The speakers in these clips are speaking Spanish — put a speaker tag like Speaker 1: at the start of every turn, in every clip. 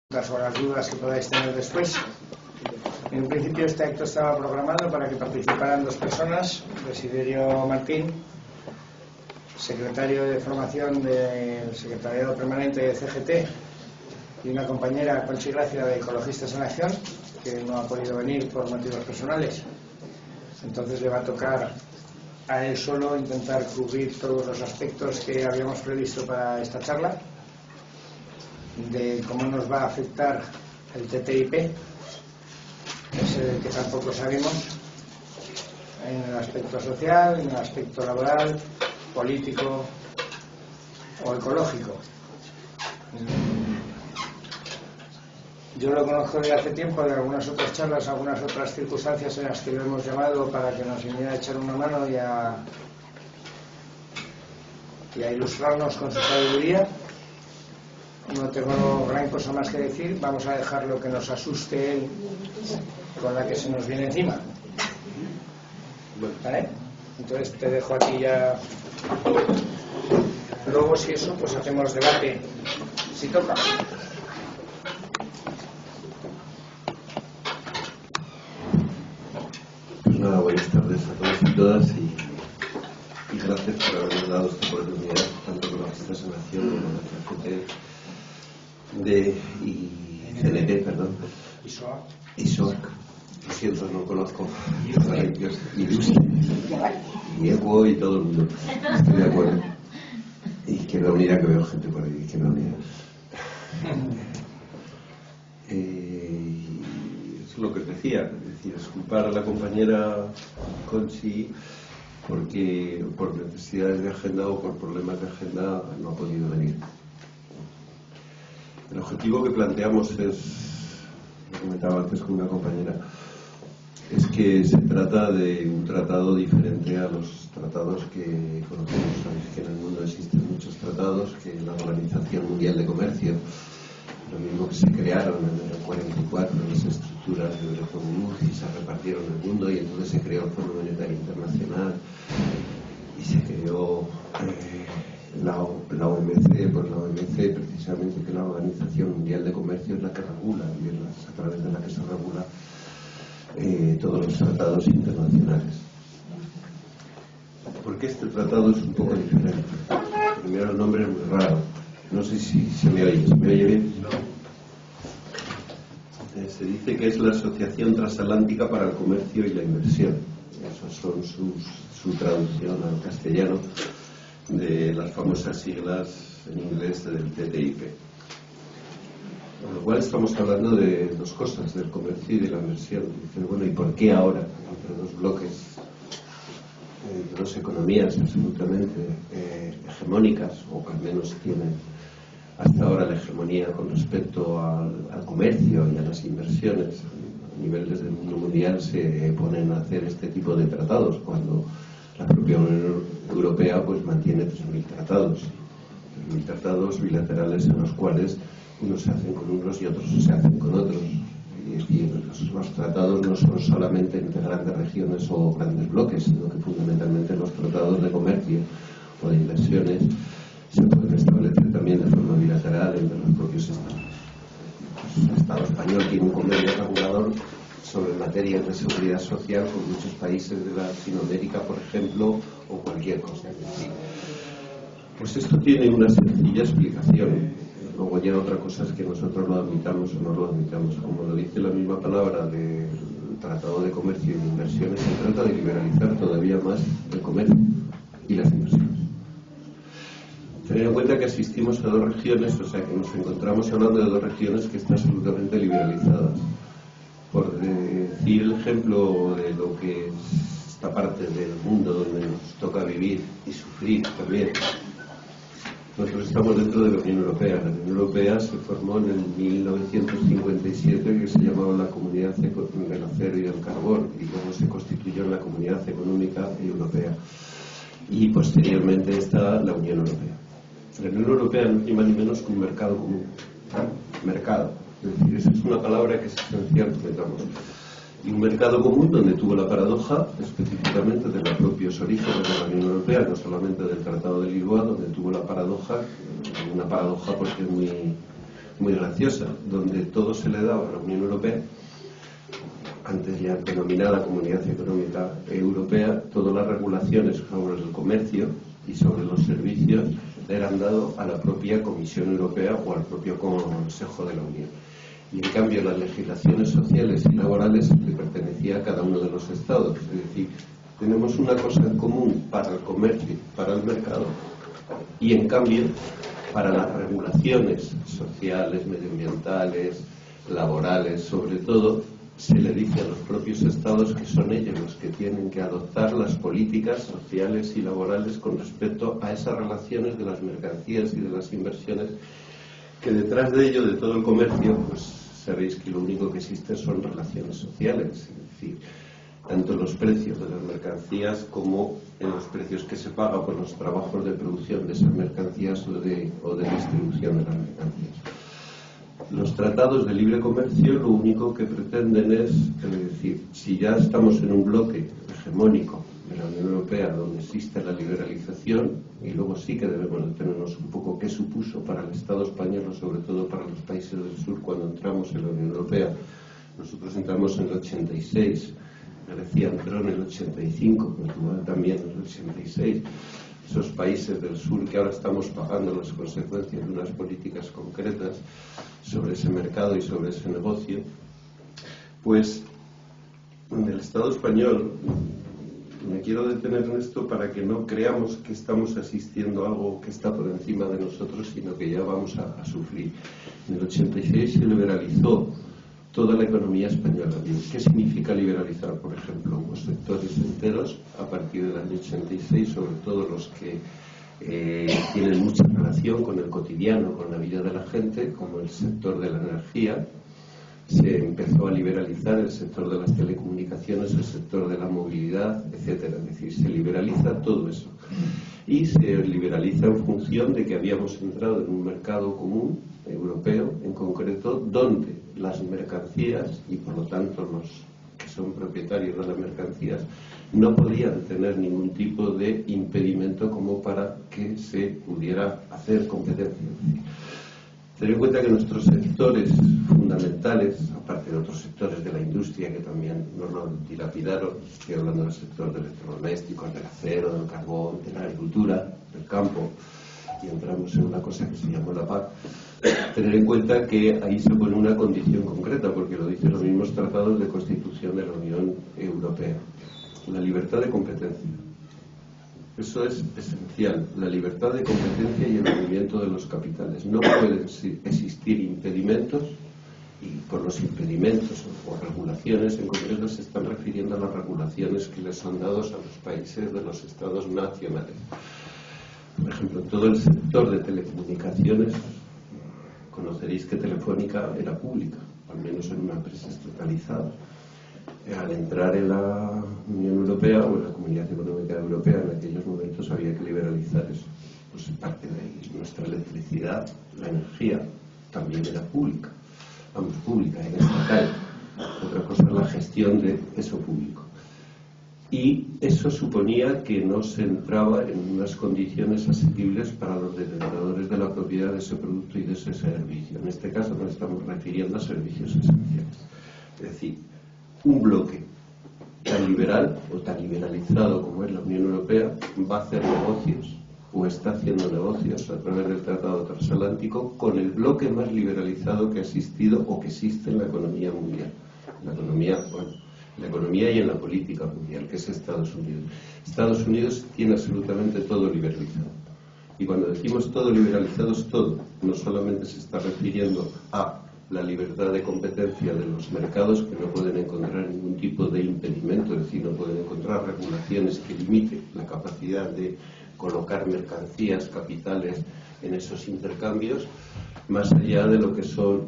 Speaker 1: O las dudas que podáis tener después. En un principio este acto estaba programado para que participaran dos personas: Desiderio Martín, secretario de formación del Secretariado Permanente de CGT, y una compañera, Conchi Gracia, de Ecologistas en Acción, que no ha podido venir por motivos personales. Entonces le va a tocar a él solo intentar cubrir todos los aspectos que habíamos previsto para esta charla, de cómo nos va a afectar el TTIP, ese que tampoco sabemos, en el aspecto social, en el aspecto laboral, político o ecológico. Yo lo conozco de hace tiempo, de algunas otras charlas, algunas otras circunstancias en las que lo hemos llamado para que nos viniera a echar una mano y a ilustrarnos con su sabiduría. No tengo gran cosa más que decir. Vamos a dejar lo que nos asuste él con la que se nos viene encima. ¿Vale? Entonces te dejo aquí ya. Luego, si eso, pues hacemos debate, si toca.
Speaker 2: Pues nada, buenas tardes a todos y todas y gracias por habernos dado esta oportunidad, tanto con Ecologistas en Acción como con la CGT y CNT, perdón, y SOAC. Lo siento, no conozco y Luz y Eco y todo el mundo. Estoy de acuerdo. Y que me unirá, que veo gente por ahí que me unirá. Es lo que os decía, es decir, disculpar a la compañera Conchi porque por necesidades de agenda o por problemas de agenda no ha podido venir. El objetivo que planteamos es, lo comentaba antes con una compañera, es que se trata de un tratado diferente a los tratados que conocemos. Sabéis que en el mundo existen muchos tratados, que la Organización Mundial de Comercio, lo mismo que se crearon en el 44 las estructuras de Bretton Woods y se repartieron en el mundo, y entonces se creó el Fondo Monetario Internacional y se creó la OMC, pues la OMC precisamente, que es la Organización Mundial de Comercio, es la que regula, y es a través de la que se regula todos los tratados internacionales. Porque este tratado es un poco diferente. Primero, el nombre es muy raro. No sé si se me oye. ¿Se me oye bien? No. Se dice que es la Asociación Transatlántica para el Comercio y la Inversión. Esas son su traducción al castellano de las famosas siglas en inglés del TTIP. Con lo cual estamos hablando de dos cosas, del comercio y de la inversión. Dicen, bueno, ¿y por qué ahora, entre dos bloques, dos economías absolutamente hegemónicas, o que al menos tienen hasta ahora la hegemonía con respecto al comercio y a las inversiones a nivel desde el mundo mundial, se ponen a hacer este tipo de tratados, cuando la propia Unión Europea pues mantiene 3.000 tratados, 3.000 tratados bilaterales en los cuales unos se hacen con unos y otros se hacen con otros. Y los tratados no son solamente entre grandes regiones o grandes bloques, sino que fundamentalmente los tratados de comercio o de inversiones se pueden establecer también de forma bilateral entre los propios estados. El Estado español tiene un convenio regulador sobre materias de seguridad social con muchos países de Latinoamérica, por ejemplo, o cualquier cosa. Pues esto tiene una sencilla explicación. Luego ya otra cosa es que nosotros lo admitamos o no lo admitamos. Como lo dice la misma palabra del Tratado de Comercio y de Inversiones, se trata de liberalizar todavía más el comercio y las inversiones. Tener en cuenta que asistimos a dos regiones, o sea que nos encontramos hablando de dos regiones que están absolutamente liberalizadas. Por decir el ejemplo de lo que es esta parte del mundo donde nos toca vivir y sufrir también. Nosotros estamos dentro de la Unión Europea. La Unión Europea se formó en el 1957, que se llamaba la Comunidad del Acero y del Carbón, y luego se constituyó en la Comunidad Económica Europea. Y posteriormente está la Unión Europea. La Unión Europea no es ni más ni menos que un mercado común. Mercado. Es decir, esa es una palabra que es esencial que metamos. Y un mercado común donde tuvo la paradoja específicamente de los propios orígenes de la Unión Europea, no solamente del Tratado de Lisboa, donde tuvo la paradoja, una paradoja porque es muy graciosa, donde todo se le daba a la Unión Europea, antes ya denominada Comunidad Económica Europea, todas las regulaciones sobre el comercio y sobre los servicios le eran dados a la propia Comisión Europea o al propio Consejo de la Unión. Y en cambio las legislaciones sociales y laborales le pertenecía a cada uno de los estados. Es decir, tenemos una cosa en común para el comercio, para el mercado, y en cambio para las regulaciones sociales, medioambientales, laborales, sobre todo, se le dice a los propios estados que son ellos los que tienen que adoptar las políticas sociales y laborales con respecto a esas relaciones de las mercancías y de las inversiones, que detrás de ello, de todo el comercio, pues sabéis que lo único que existe son relaciones sociales, es decir, tanto en los precios de las mercancías como en los precios que se paga por los trabajos de producción de esas mercancías o de distribución de las mercancías. Los tratados de libre comercio lo único que pretenden es decir, si ya estamos en un bloque hegemónico de la Unión Europea donde existe la liberalización, y luego sí que debemos detenernos un poco qué supuso para el Estado español o sobre todo para los países del sur cuando entramos en la Unión Europea. Nosotros entramos en el 86, Grecia entró en el 85, Portugal también en el 86. Esos países del sur que ahora estamos pagando las consecuencias de unas políticas concretas sobre ese mercado y sobre ese negocio, pues en el Estado español, me quiero detener en esto para que no creamos que estamos asistiendo a algo que está por encima de nosotros, sino que ya vamos a sufrir. En el 86 se liberalizó toda la economía española. ¿Qué significa liberalizar, por ejemplo, unos sectores enteros a partir del año 86, sobre todo los que tienen mucha relación con el cotidiano, con la vida de la gente, como el sector de la energía? Se empezó a liberalizar el sector de las telecomunicaciones, el sector de la movilidad, etcétera. Es decir, se liberaliza todo eso. Y se liberaliza en función de que habíamos entrado en un mercado común, europeo en concreto, donde las mercancías, y por lo tanto los que son propietarios de las mercancías, no podían tener ningún tipo de impedimento como para que se pudiera hacer competencia. Ten en cuenta que nuestros sectores fundamentales, aparte de otros sectores de la industria que también nos lo dilapidaron, estoy hablando del sector de electrodomésticos, del acero, del carbón, de la agricultura, del campo, y entramos en una cosa que se llamó la PAC, tener en cuenta que ahí se pone una condición concreta, porque lo dicen los mismos tratados de constitución de la Unión Europea: la libertad de competencia. Eso es esencial, la libertad de competencia y el movimiento de los capitales. No pueden existir impedimentos, y por los impedimentos o regulaciones en concreto se están refiriendo a las regulaciones que les son dados a los países de los estados nacionales. Por ejemplo, en todo el sector de telecomunicaciones, conoceréis que Telefónica era pública, al menos en una empresa estatalizada. Al entrar en la Unión Europea o en la Comunidad Económica Europea, en aquellos momentos había que liberalizar eso. Pues parte de ahí, nuestra electricidad, la energía, también era pública. Vamos, pública, era estatal. Otra cosa es la gestión de eso público. Y eso suponía que no se entraba en unas condiciones asequibles para los detenedores de la propiedad de ese producto y de ese servicio. En este caso nos estamos refiriendo a servicios esenciales. Es decir, un bloque tan liberal o tan liberalizado como es la Unión Europea va a hacer negocios o está haciendo negocios a través del Tratado Transatlántico con el bloque más liberalizado que ha existido o que existe en la economía mundial. La economía y en la política mundial, que es Estados Unidos. Estados Unidos tiene absolutamente todo liberalizado. Y cuando decimos todo liberalizado es todo. No solamente se está refiriendo a la libertad de competencia de los mercados, que no pueden encontrar ningún tipo de impedimento, es decir, no pueden encontrar regulaciones que limiten la capacidad de colocar mercancías, capitales en esos intercambios, más allá de lo que son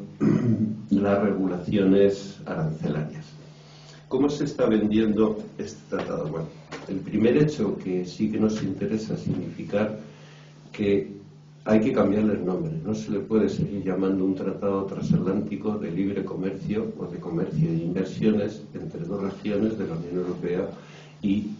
Speaker 2: las regulaciones arancelarias. ¿Cómo se está vendiendo este tratado? Bueno, el primer hecho que sí que nos interesa significar que hay que cambiarle el nombre. No se le puede seguir llamando un tratado transatlántico de libre comercio o de comercio e inversiones entre dos regiones de la Unión Europea y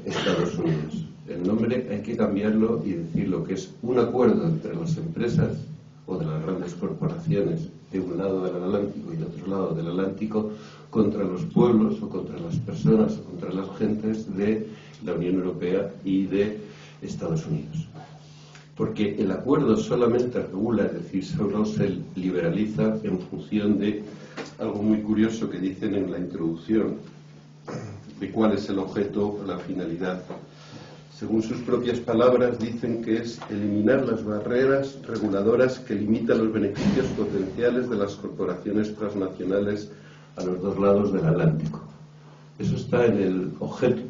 Speaker 2: Estados Unidos. El nombre hay que cambiarlo y decirlo que es un acuerdo entre las empresas o de las grandes corporaciones de un lado del Atlántico y de otro lado del Atlántico contra los pueblos o contra las personas o contra las gentes de la Unión Europea y de Estados Unidos. Porque el acuerdo solamente regula, es decir, solo se liberaliza en función de algo muy curioso que dicen en la introducción, de cuál es el objeto o la finalidad. Según sus propias palabras, dicen que es eliminar las barreras reguladoras que limitan los beneficios potenciales de las corporaciones transnacionales a los dos lados del Atlántico. Eso está en el objeto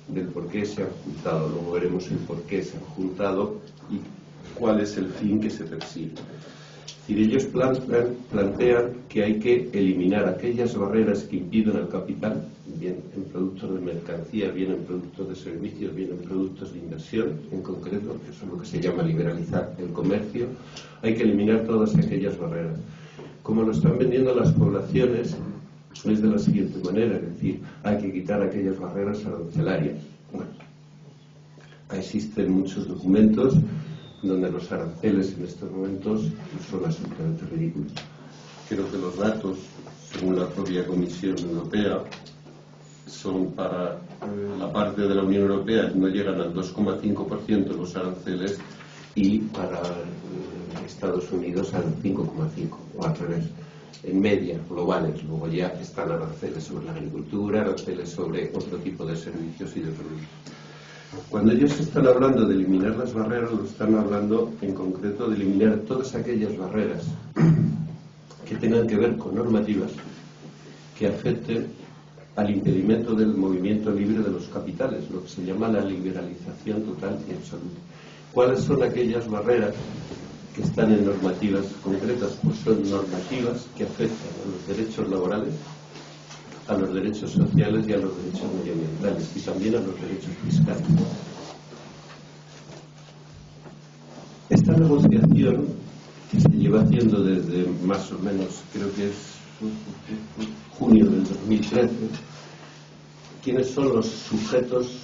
Speaker 2: del por qué se han juntado. Luego veremos el por qué se han juntado y cuál es el fin que se persigue. Es decir, ellos plantean que hay que eliminar aquellas barreras que impiden al capital, bien en productos de mercancía, bien en productos de servicios, bien en productos de inversión, en concreto, que eso es lo que se llama liberalizar el comercio. Hay que eliminar todas aquellas barreras. Como lo están vendiendo las poblaciones, es de la siguiente manera, es decir, hay que quitar aquellas barreras arancelarias. Bueno, existen muchos documentos donde los aranceles en estos momentos son absolutamente ridículos. Creo que los datos, según la propia Comisión Europea, son para la parte de la Unión Europea no llegan al 2,5% los aranceles y para Estados Unidos al 5,5% o al revés. En media, globales. Luego ya están aranceles sobre la agricultura, aranceles sobre otro tipo de servicios y de productos. Cuando ellos están hablando de eliminar las barreras, lo están hablando en concreto de eliminar todas aquellas barreras que tengan que ver con normativas que afecten al impedimento del movimiento libre de los capitales, lo que se llama la liberalización total y absoluta. ¿Cuáles son aquellas barreras que están en normativas concretas? Pues son normativas que afectan a los derechos laborales, a los derechos sociales y a los derechos medioambientales y también a los derechos fiscales. Esta negociación que se lleva haciendo desde más o menos, creo que es junio del 2013, ¿quiénes son los sujetos,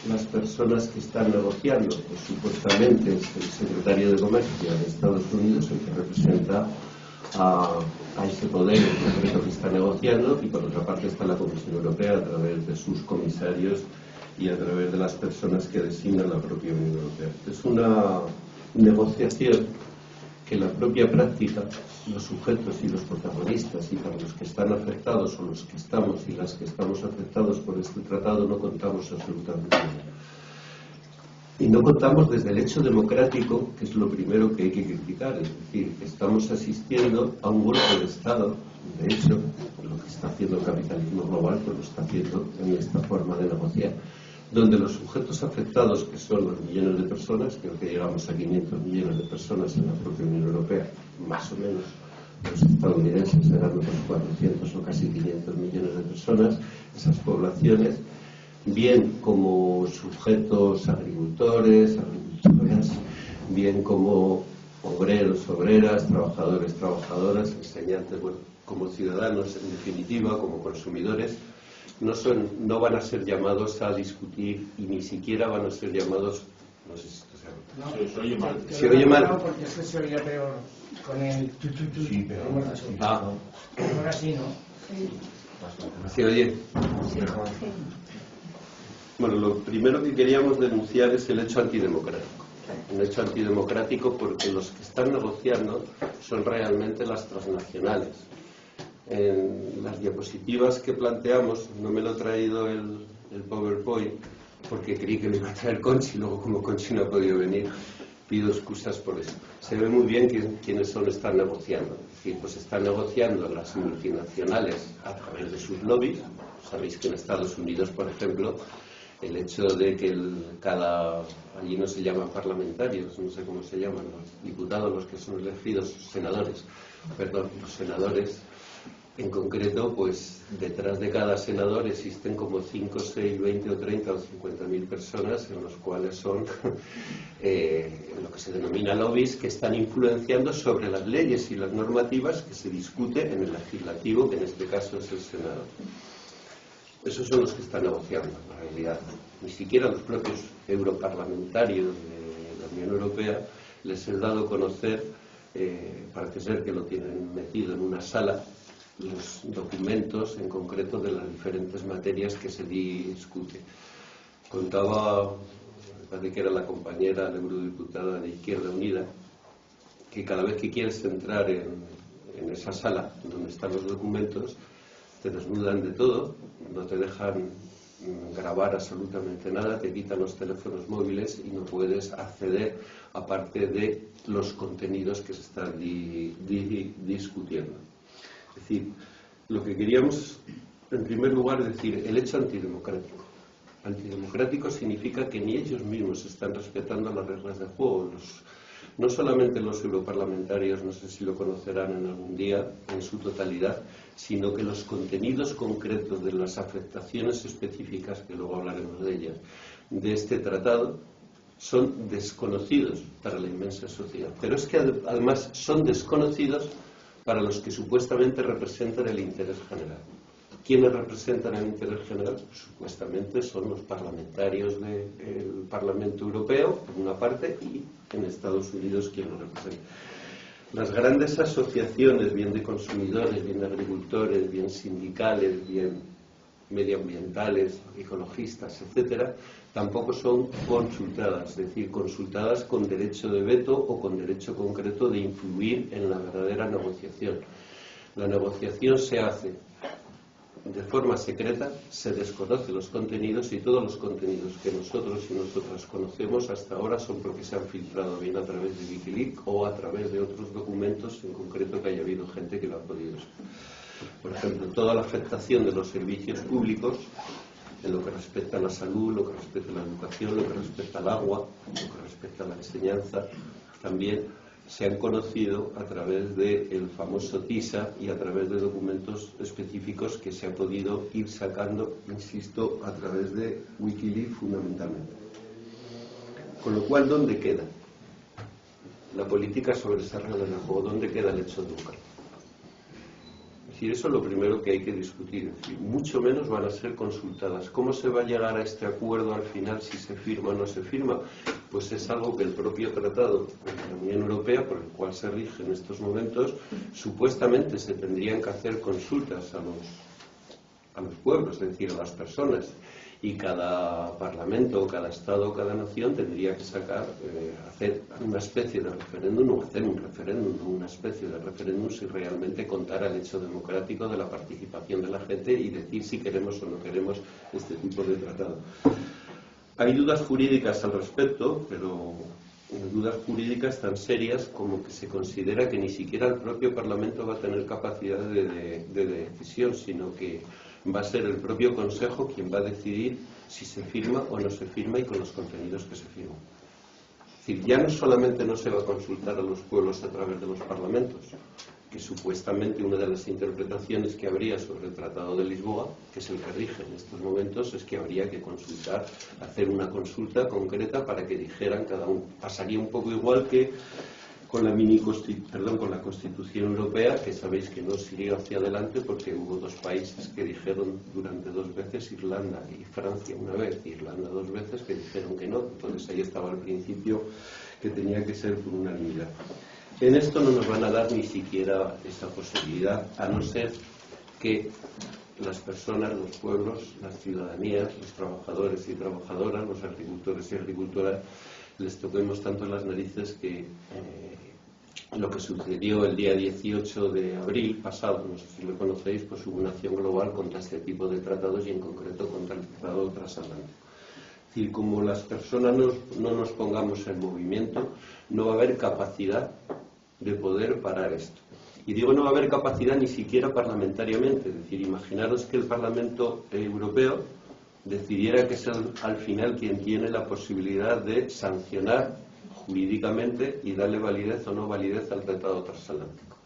Speaker 2: las personas que están negociando? Pues supuestamente es el secretario de Comercio de Estados Unidos, el que representa a ese poder en concreto que está negociando, y por otra parte está la Comisión Europea a través de sus comisarios y a través de las personas que designan la propia Unión Europea. Es una negociación que en la propia práctica los sujetos y los protagonistas, y para los que están afectados o los que estamos y las que estamos afectados por este tratado, no contamos absolutamente nada. Y no contamos desde el hecho democrático, que es lo primero que hay que criticar. Es decir, que estamos asistiendo a un golpe de Estado. De hecho, lo que está haciendo el capitalismo global, pues lo está haciendo en esta forma de negociar, donde los sujetos afectados, que son los millones de personas, creo que llegamos a 500 millones de personas en la propia Unión Europea, más o menos, los estadounidenses serán unos 400 o casi 500 millones de personas, esas poblaciones, bien como sujetos agricultores, agricultoras, bien como obreros, obreras, trabajadores, trabajadoras, estudiantes, bueno, como ciudadanos en definitiva, como consumidores, no van a ser llamados a discutir y ni siquiera van a ser llamados, no sé si esto se oye mal. ¿Se oye mal?
Speaker 1: Porque se oía peor con el
Speaker 2: Sí, pero
Speaker 1: ahora sí, ¿no?
Speaker 2: ¿Se oye? Bueno, lo primero que queríamos denunciar es el hecho antidemocrático. Un hecho antidemocrático porque los que están negociando son realmente las transnacionales. En las diapositivas que planteamos, no me lo ha traído el PowerPoint porque creí que lo iba a traer Conchi, luego como Conchi no ha podido venir, pido excusas por eso. Se ve muy bien quiénes están negociando. Es decir, pues están negociando las multinacionales a través de sus lobbies. Sabéis que en Estados Unidos, por ejemplo, el hecho de que allí no se llaman parlamentarios, no sé cómo se llaman, los diputados, los que son elegidos, senadores, los senadores, en concreto, pues detrás de cada senador existen como 5, 6, 20 o 30 o 50.000 personas en los cuales son lo que se denomina lobbies, que están influenciando sobre las leyes y las normativas que se discuten en el legislativo, que en este caso es el Senado. Esos son los que están negociando, en realidad. Ni siquiera los propios europarlamentarios de la Unión Europea les he dado a conocer parece ser que lo tienen metido en una sala, los documentos en concreto de las diferentes materias que se discute. Contaba, me parece que era la compañera, la eurodiputada de Izquierda Unida, que cada vez que quieres entrar en esa sala donde están los documentos, te desnudan de todo, no te dejan grabar absolutamente nada, te quitan los teléfonos móviles y no puedes acceder aparte de los contenidos que se están discutiendo. Es decir, lo que queríamos en primer lugar decir, el hecho antidemocrático. Antidemocrático significa que ni ellos mismos están respetando las reglas de juego. No solamente los europarlamentarios, no sé si lo conocerán en algún día en su totalidad, sino que los contenidos concretos de las afectaciones específicas, que luego hablaremos de ellas, de este tratado, son desconocidos para la inmensa sociedad. Pero es que además son desconocidos para los que supuestamente representan el interés general. ¿Quiénes representan el interés general? Pues, supuestamente son los parlamentarios del Parlamento Europeo, por una parte, y en Estados Unidos quien lo representa. Las grandes asociaciones, bien de consumidores, bien de agricultores, bien sindicales, bien medioambientales, ecologistas, etcétera, tampoco son consultadas, es decir, consultadas con derecho de veto o con derecho concreto de influir en la verdadera negociación. La negociación se hace de forma secreta, se desconocen los contenidos y todos los contenidos que nosotros y nosotras conocemos hasta ahora son porque se han filtrado bien a través de Wikileaks o a través de otros documentos, en concreto que haya habido gente que lo ha podido saber. Por ejemplo, toda la afectación de los servicios públicos en lo que respecta a la salud, lo que respecta a la educación, lo que respecta al agua, lo que respecta a la enseñanza, también se han conocido a través del famoso TISA y a través de documentos específicos que se ha podido ir sacando, insisto, a través de Wikileaks fundamentalmente. Con lo cual, ¿dónde queda la política sobre esa regla del juego? ¿Dónde queda el hecho democrático? Es decir, eso es lo primero que hay que discutir. Es decir, mucho menos van a ser consultadas. ¿Cómo se va a llegar a este acuerdo al final, si se firma o no se firma? Pues es algo que el propio tratado de la Unión Europea, por el cual se rige en estos momentos, supuestamente se tendrían que hacer consultas a los pueblos, es decir, a las personas. Y cada parlamento, cada estado, cada nación tendría que hacer una especie de referéndum o hacer un referéndum, una especie de referéndum si realmente contara el hecho democrático de la participación de la gente y decir si queremos o no queremos este tipo de tratado. Hay dudas jurídicas al respecto, pero dudas jurídicas tan serias como que se considera que ni siquiera el propio Parlamento va a tener capacidad de decisión, sino que va a ser el propio Consejo quien va a decidir si se firma o no se firma y con los contenidos que se firman. Es decir, ya no solamente no se va a consultar a los pueblos a través de los parlamentos, que supuestamente una de las interpretaciones que habría sobre el Tratado de Lisboa, que es el que rige en estos momentos, es que habría que consultar, hacer una consulta concreta para que dijeran cada uno. Pasaría un poco igual que con la Constitución Europea, que sabéis que no siguió hacia adelante porque hubo dos países que dijeron durante 2 veces, Irlanda y Francia una vez, Irlanda 2 veces, que dijeron que no. Entonces ahí estaba el principio que tenía que ser por unanimidad. En esto no nos van a dar ni siquiera esa posibilidad, a no ser que las personas, los pueblos, las ciudadanías, los trabajadores y trabajadoras, los agricultores y agricultoras, les toquemos tanto las narices que lo que sucedió el día 18 de abril pasado, no sé si lo conocéis, pues hubo una acción global contra este tipo de tratados y en concreto contra el Tratado Transatlántico. Es decir, como las personas no nos pongamos en movimiento, no va a haber capacidad de poder parar esto. Y digo no va a haber capacidad ni siquiera parlamentariamente, es decir, imaginaros que el Parlamento Europeo decidiera que es al final quien tiene la posibilidad de sancionar jurídicamente y darle validez o no validez al Tratado Transatlántico.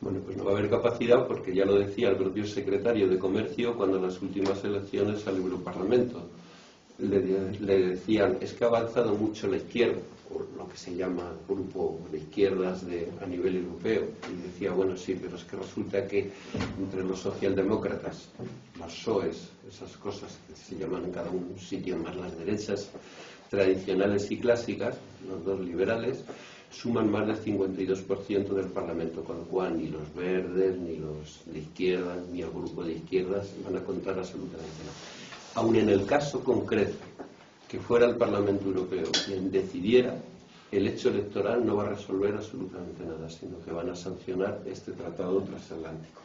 Speaker 2: Bueno, pues no va a haber capacidad porque ya lo decía el propio secretario de Comercio cuando en las últimas elecciones al Europarlamento le decían, es que ha avanzado mucho la izquierda, o lo que se llama grupo de izquierdas a nivel europeo, y decía, bueno, sí, pero es que resulta que entre los socialdemócratas, los PSOEs, esas cosas que se llaman en cada un sitio más las derechas tradicionales y clásicas, los dos liberales, suman más del 52% del Parlamento, con lo cual ni los verdes, ni los de izquierdas, ni el grupo de izquierdas van a contar absolutamente nada. Aun en el caso concreto que fuera el Parlamento Europeo quien decidiera, el hecho electoral no va a resolver absolutamente nada, sino que van a sancionar este tratado transatlántico.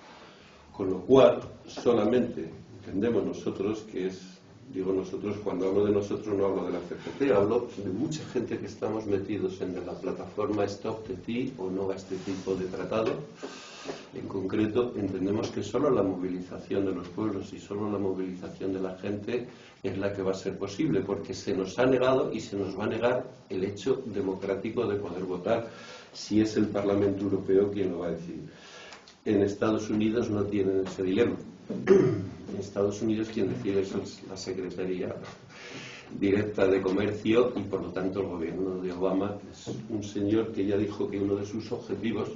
Speaker 2: Con lo cual, solamente entendemos nosotros que es, digo nosotros, cuando hablo de nosotros no hablo de la CGT, hablo de mucha gente que estamos metidos en la plataforma Stop TTIP o no a este tipo de tratado. En concreto, entendemos que solo la movilización de los pueblos y solo la movilización de la gente es la que va a ser posible, porque se nos ha negado y se nos va a negar el hecho democrático de poder votar si es el Parlamento Europeo quien lo va a decidir. En Estados Unidos no tienen ese dilema. En Estados Unidos quien decide eso es la Secretaría Directa de Comercio y por lo tanto el gobierno de Obama es un señor que ya dijo que uno de sus objetivos,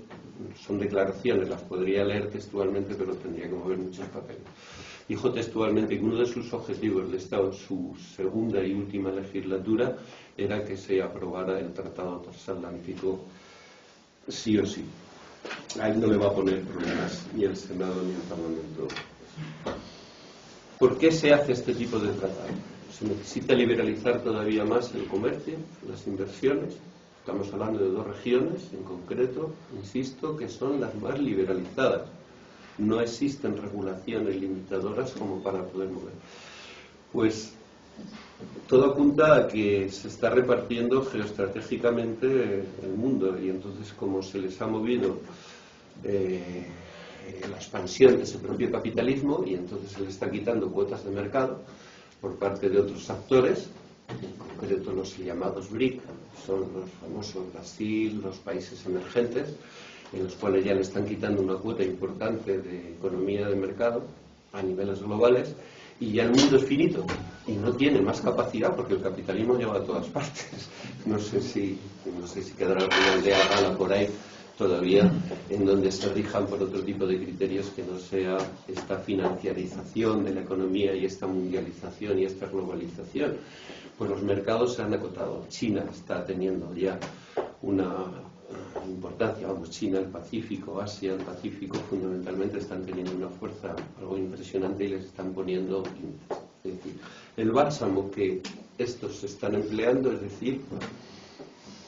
Speaker 2: son declaraciones, las podría leer textualmente pero tendría que mover muchos papeles, dijo textualmente que uno de sus objetivos de esta su segunda y última legislatura era que se aprobara el Tratado Transatlántico sí o sí. A él no le va a poner problemas ni el Senado ni el Parlamento. ¿Por qué se hace este tipo de tratado? Se necesita liberalizar todavía más el comercio, las inversiones. Estamos hablando de dos regiones en concreto, insisto, que son las más liberalizadas. No existen regulaciones limitadoras como para poder mover. Pues todo apunta a que se está repartiendo geoestratégicamente el mundo y entonces como se les ha movido la expansión de ese propio capitalismo y entonces se le está quitando cuotas de mercado por parte de otros actores, en concreto los llamados BRIC, son los famosos Brasil, los países emergentes, en los cuales ya le están quitando una cuota importante de economía de mercado a niveles globales y ya el mundo es finito y no tiene más capacidad porque el capitalismo llega a todas partes. No sé si quedará alguna aldea gala por ahí todavía en donde se rijan por otro tipo de criterios que no sea esta financiarización de la economía y esta mundialización y esta globalización. Pues los mercados se han acotado. China está teniendo ya una importancia, vamos, China, el Pacífico, Asia, el Pacífico, fundamentalmente están teniendo una fuerza algo impresionante y les están poniendo límites. Es decir, el bálsamo que estos se están empleando, es decir,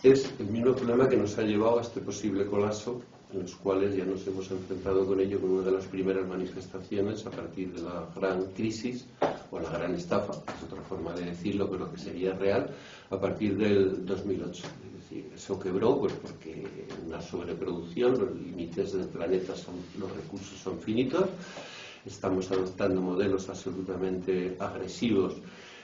Speaker 2: es el mismo problema que nos ha llevado a este posible colapso, en los cuales ya nos hemos enfrentado con ello con una de las primeras manifestaciones a partir de la gran crisis, o la gran estafa, es otra forma de decirlo, pero que sería real, a partir del 2008. Es decir, eso quebró pues porque una sobreproducción, los límites del planeta los recursos son finitos, estamos adoptando modelos absolutamente agresivos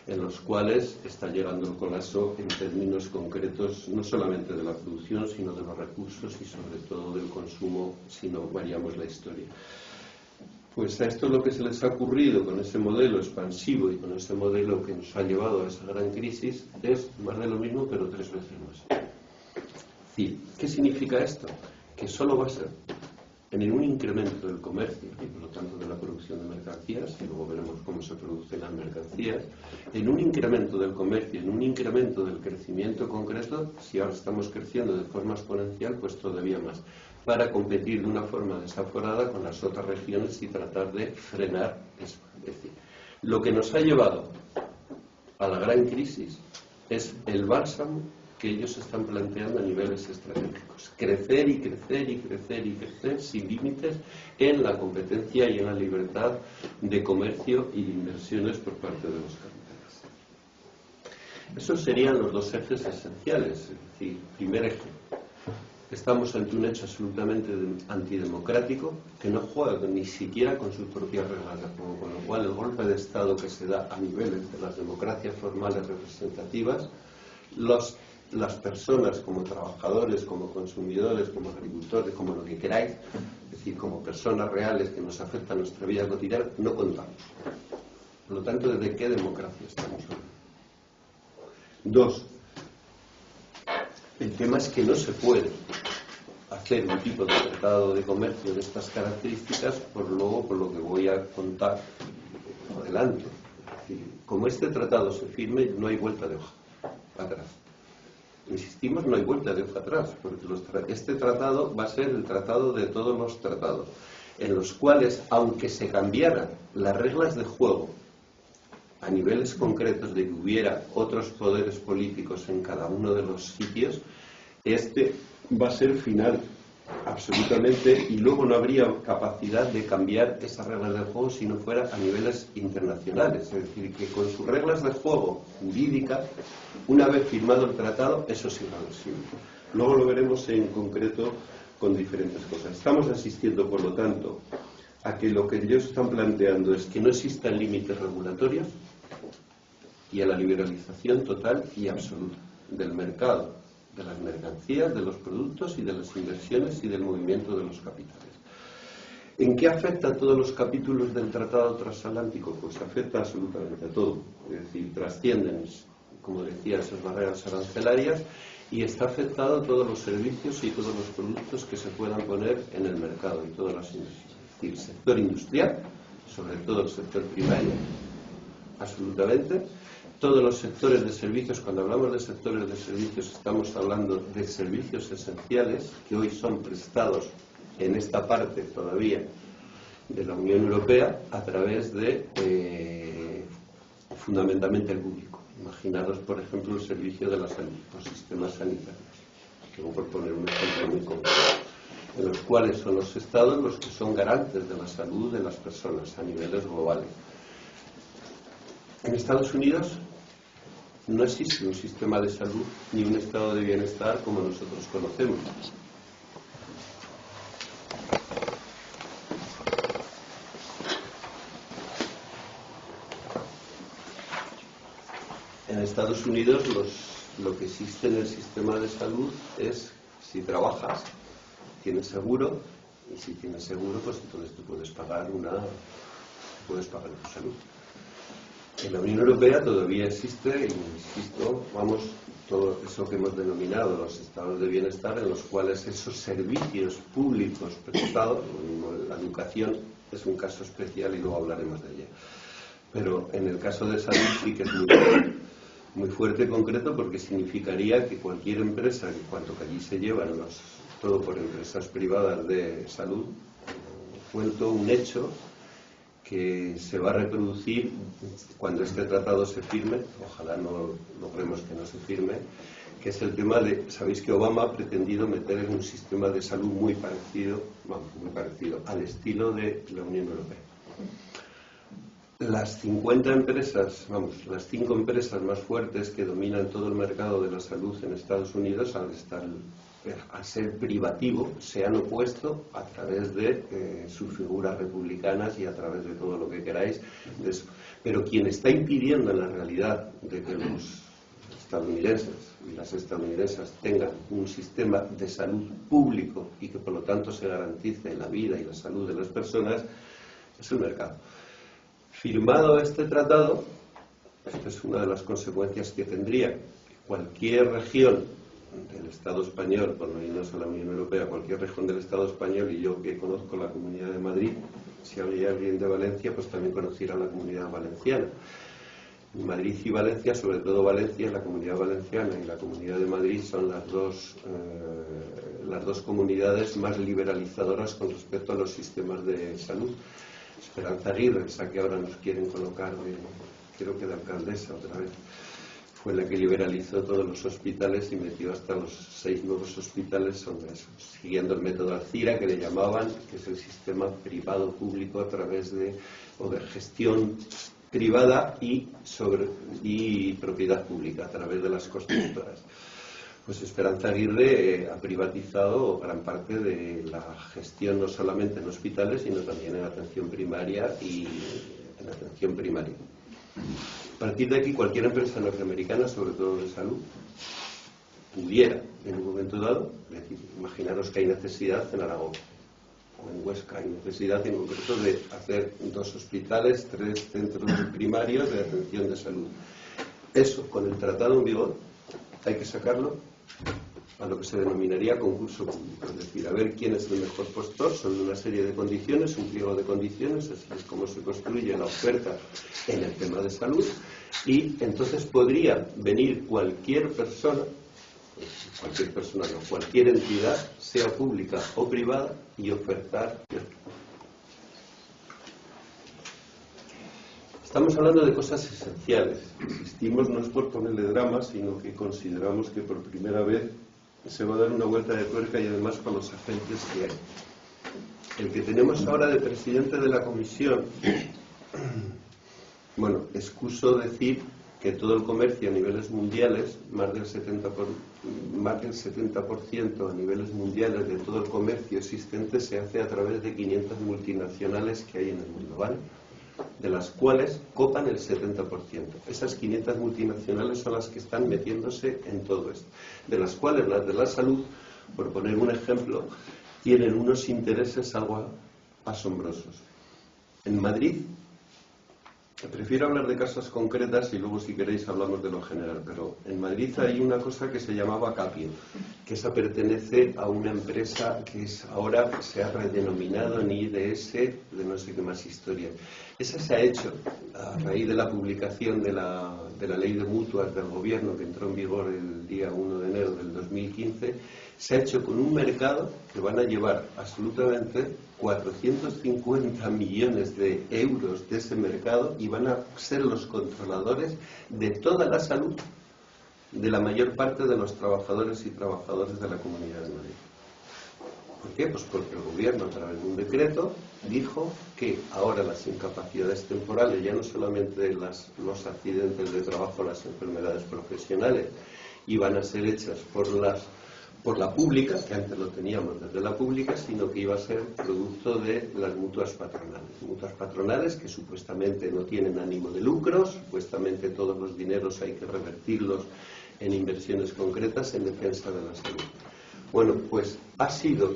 Speaker 2: en los cuales está llegando el colapso en términos concretos, no solamente de la producción, sino de los recursos y sobre todo del consumo, si no variamos la historia. Pues a esto es lo que se les ha ocurrido con ese modelo expansivo y con ese modelo que nos ha llevado a esa gran crisis, es más de lo mismo, pero 3 veces más. Es decir, ¿qué significa esto? Que solo va a ser en un incremento del comercio y por lo tanto de la producción de mercancías, y luego veremos cómo se producen las mercancías, en un incremento del comercio, en un incremento del crecimiento concreto, si ahora estamos creciendo de forma exponencial, pues todavía más, para competir de una forma desaforada con las otras regiones y tratar de frenar eso. Es decir, lo que nos ha llevado a la gran crisis es el bálsamo que ellos están planteando a niveles estratégicos. Crecer y crecer y crecer y crecer sin límites en la competencia y en la libertad de comercio y de inversiones por parte de los capitales. Esos serían los dos ejes esenciales. Es decir, primer eje, estamos ante un hecho absolutamente antidemocrático que no juega ni siquiera con sus propias reglas de juego, con lo cual el golpe de Estado que se da a niveles de las democracias formales representativas, las personas como trabajadores, como consumidores, como agricultores, como lo que queráis, es decir, como personas reales que nos afectan nuestra vida cotidiana, no contamos. Por lo tanto, ¿de qué democracia estamos hablando? 2. El tema es que no se puede hacer un tipo de tratado de comercio de estas características por lo que voy a contar adelante. Es decir, como este tratado se firme, no hay vuelta de hoja atrás. Insistimos, no hay vuelta de hoja atrás, porque este tratado va a ser el tratado de todos los tratados, en los cuales, aunque se cambiaran las reglas de juego a niveles concretos de que hubiera otros poderes políticos en cada uno de los sitios, este va a ser final, absolutamente, y luego no habría capacidad de cambiar esas reglas de juego si no fuera a niveles internacionales. Es decir, que con sus reglas de juego jurídicas, una vez firmado el tratado, eso es irreversible. Luego lo veremos en concreto con diferentes cosas. Estamos asistiendo, por lo tanto, a que lo que ellos están planteando es que no existan límites regulatorios y a la liberalización total y absoluta del mercado, de las mercancías, de los productos y de las inversiones y del movimiento de los capitales. ¿En qué afecta todos los capítulos del Tratado Transatlántico? Pues afecta absolutamente a todo. Es decir, trascienden, como decía, esas barreras arancelarias y está afectado a todos los servicios y todos los productos que se puedan poner en el mercado y todas las inversiones. Es decir, sector industrial, sobre todo el sector primario, absolutamente. Todos los sectores de servicios, cuando hablamos de sectores de servicios, estamos hablando de servicios esenciales que hoy son prestados en esta parte todavía de la Unión Europea a través de fundamentalmente el público. Imaginaros, por ejemplo, el servicio de la salud, los sistemas sanitarios, que por poner un ejemplo muy concreto, en los cuales son los estados los que son garantes de la salud de las personas a niveles globales. En Estados Unidos no existe un sistema de salud ni un estado de bienestar como nosotros conocemos. En Estados Unidos lo que existe en el sistema de salud es si trabajas, tienes seguro, y si tienes seguro, pues entonces tú puedes pagar tu salud. En la Unión Europea todavía existe, insisto, todo eso que hemos denominado los estados de bienestar, en los cuales esos servicios públicos prestados, la educación es un caso especial y luego hablaremos de ella. Pero en el caso de salud sí que es muy fuerte y concreto, porque significaría que cualquier empresa, en cuanto que allí se llevan todo por empresas privadas de salud, cuento un hecho que se va a reproducir cuando este tratado se firme, ojalá no logremos que no se firme, que es el tema de, sabéis que Obama ha pretendido meter en un sistema de salud muy parecido al estilo de la Unión Europea. Las 50 empresas, las 5 empresas más fuertes que dominan todo el mercado de la salud en Estados Unidos, al ser privativo, se han opuesto a través de sus figuras republicanas y a través de todo lo que queráis de eso. Pero quien está impidiendo en la realidad de que los estadounidenses y las estadounidenses tengan un sistema de salud público y que por lo tanto se garantice la vida y la salud de las personas es el mercado. Firmado este tratado, esta es una de las consecuencias que tendría cualquier región del Estado español, por no irnos a la Unión Europea, cualquier región del Estado español, y yo que conozco la Comunidad de Madrid, si habría alguien de Valencia, pues también conociera la Comunidad Valenciana. Madrid y Valencia, sobre todo Valencia, la Comunidad Valenciana y la Comunidad de Madrid son las dos comunidades más liberalizadoras con respecto a los sistemas de salud. Esperanza Aguirre, esa que ahora nos quieren colocar, creo que de alcaldesa otra vez, fue la que liberalizó todos los hospitales y metió hasta los 6 nuevos hospitales siguiendo el método Alcira, que le llamaban, que es el sistema privado-público a través de gestión privada y propiedad pública a través de las constructoras. Pues Esperanza Aguirre ha privatizado gran parte de la gestión, no solamente en hospitales, sino también en atención primaria y en atención primaria. A partir de aquí, cualquier empresa norteamericana, sobre todo de salud, pudiera, en un momento dado, decir, imaginaros que hay necesidad en Aragón o en Huesca, hay necesidad en concreto de hacer 2 hospitales, 3 centros primarios de atención de salud. Eso, con el tratado en vigor, hay que sacarlo a lo que se denominaría concurso público, es decir, a ver quién es el mejor postor sobre una serie de condiciones, un pliego de condiciones, así es como se construye la oferta en el tema de salud, y entonces podría venir cualquier persona, cualquier persona, no, cualquier entidad, sea pública o privada, y ofertar. Estamos hablando de cosas esenciales. Insistimos, no es por ponerle drama, sino que consideramos que por primera vez se va a dar una vuelta de tuerca, y además con los agentes que hay. El que tenemos ahora de presidente de la comisión, bueno, excuso decir que todo el comercio a niveles mundiales, más del 70% a niveles mundiales de todo el comercio existente se hace a través de 500 multinacionales que hay en el mundo, ¿vale? De las cuales copan el 70%. Esas 500 multinacionales son las que están metiéndose en todo esto. De las cuales las de la salud, por poner un ejemplo, tienen unos intereses algo asombrosos. En Madrid, prefiero hablar de casos concretas y luego si queréis hablamos de lo general, pero en Madrid hay una cosa que se llamaba Capio, que esa pertenece a una empresa que ahora se ha redenominado en IDS, de no sé qué más historia. Esa se ha hecho a raíz de la publicación de la ley de mutuas del gobierno, que entró en vigor el día 1 de enero del 2015, se ha hecho con un mercado que van a llevar absolutamente 450 millones de euros de ese mercado, y van a ser los controladores de toda la salud de la mayor parte de los trabajadores y trabajadoras de la Comunidad de Madrid. ¿Por qué? Pues porque el gobierno, a través de un decreto, dijo que ahora las incapacidades temporales, ya no solamente los accidentes de trabajo, las enfermedades profesionales, iban a ser hechas por la pública, que antes lo teníamos desde la pública, sino que iba a ser producto de las mutuas patronales. Mutuas patronales que supuestamente no tienen ánimo de lucro, supuestamente todos los dineros hay que revertirlos en inversiones concretas en defensa de la salud. Bueno, pues ha sido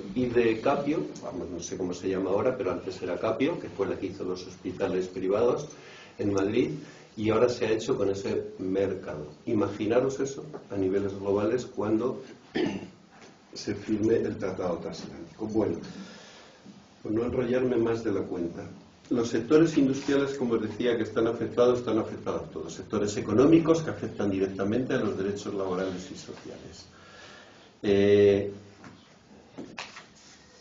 Speaker 2: Capio, vamos, no sé cómo se llama ahora, pero antes era Capio, que fue la que hizo los hospitales privados en Madrid, y ahora se ha hecho con ese mercado. Imaginaros eso a niveles globales cuando se firme el Tratado Transatlántico. Bueno, por no enrollarme más de la cuenta, los sectores industriales, como os decía, que están afectados todos. Sectores económicos que afectan directamente a los derechos laborales y sociales.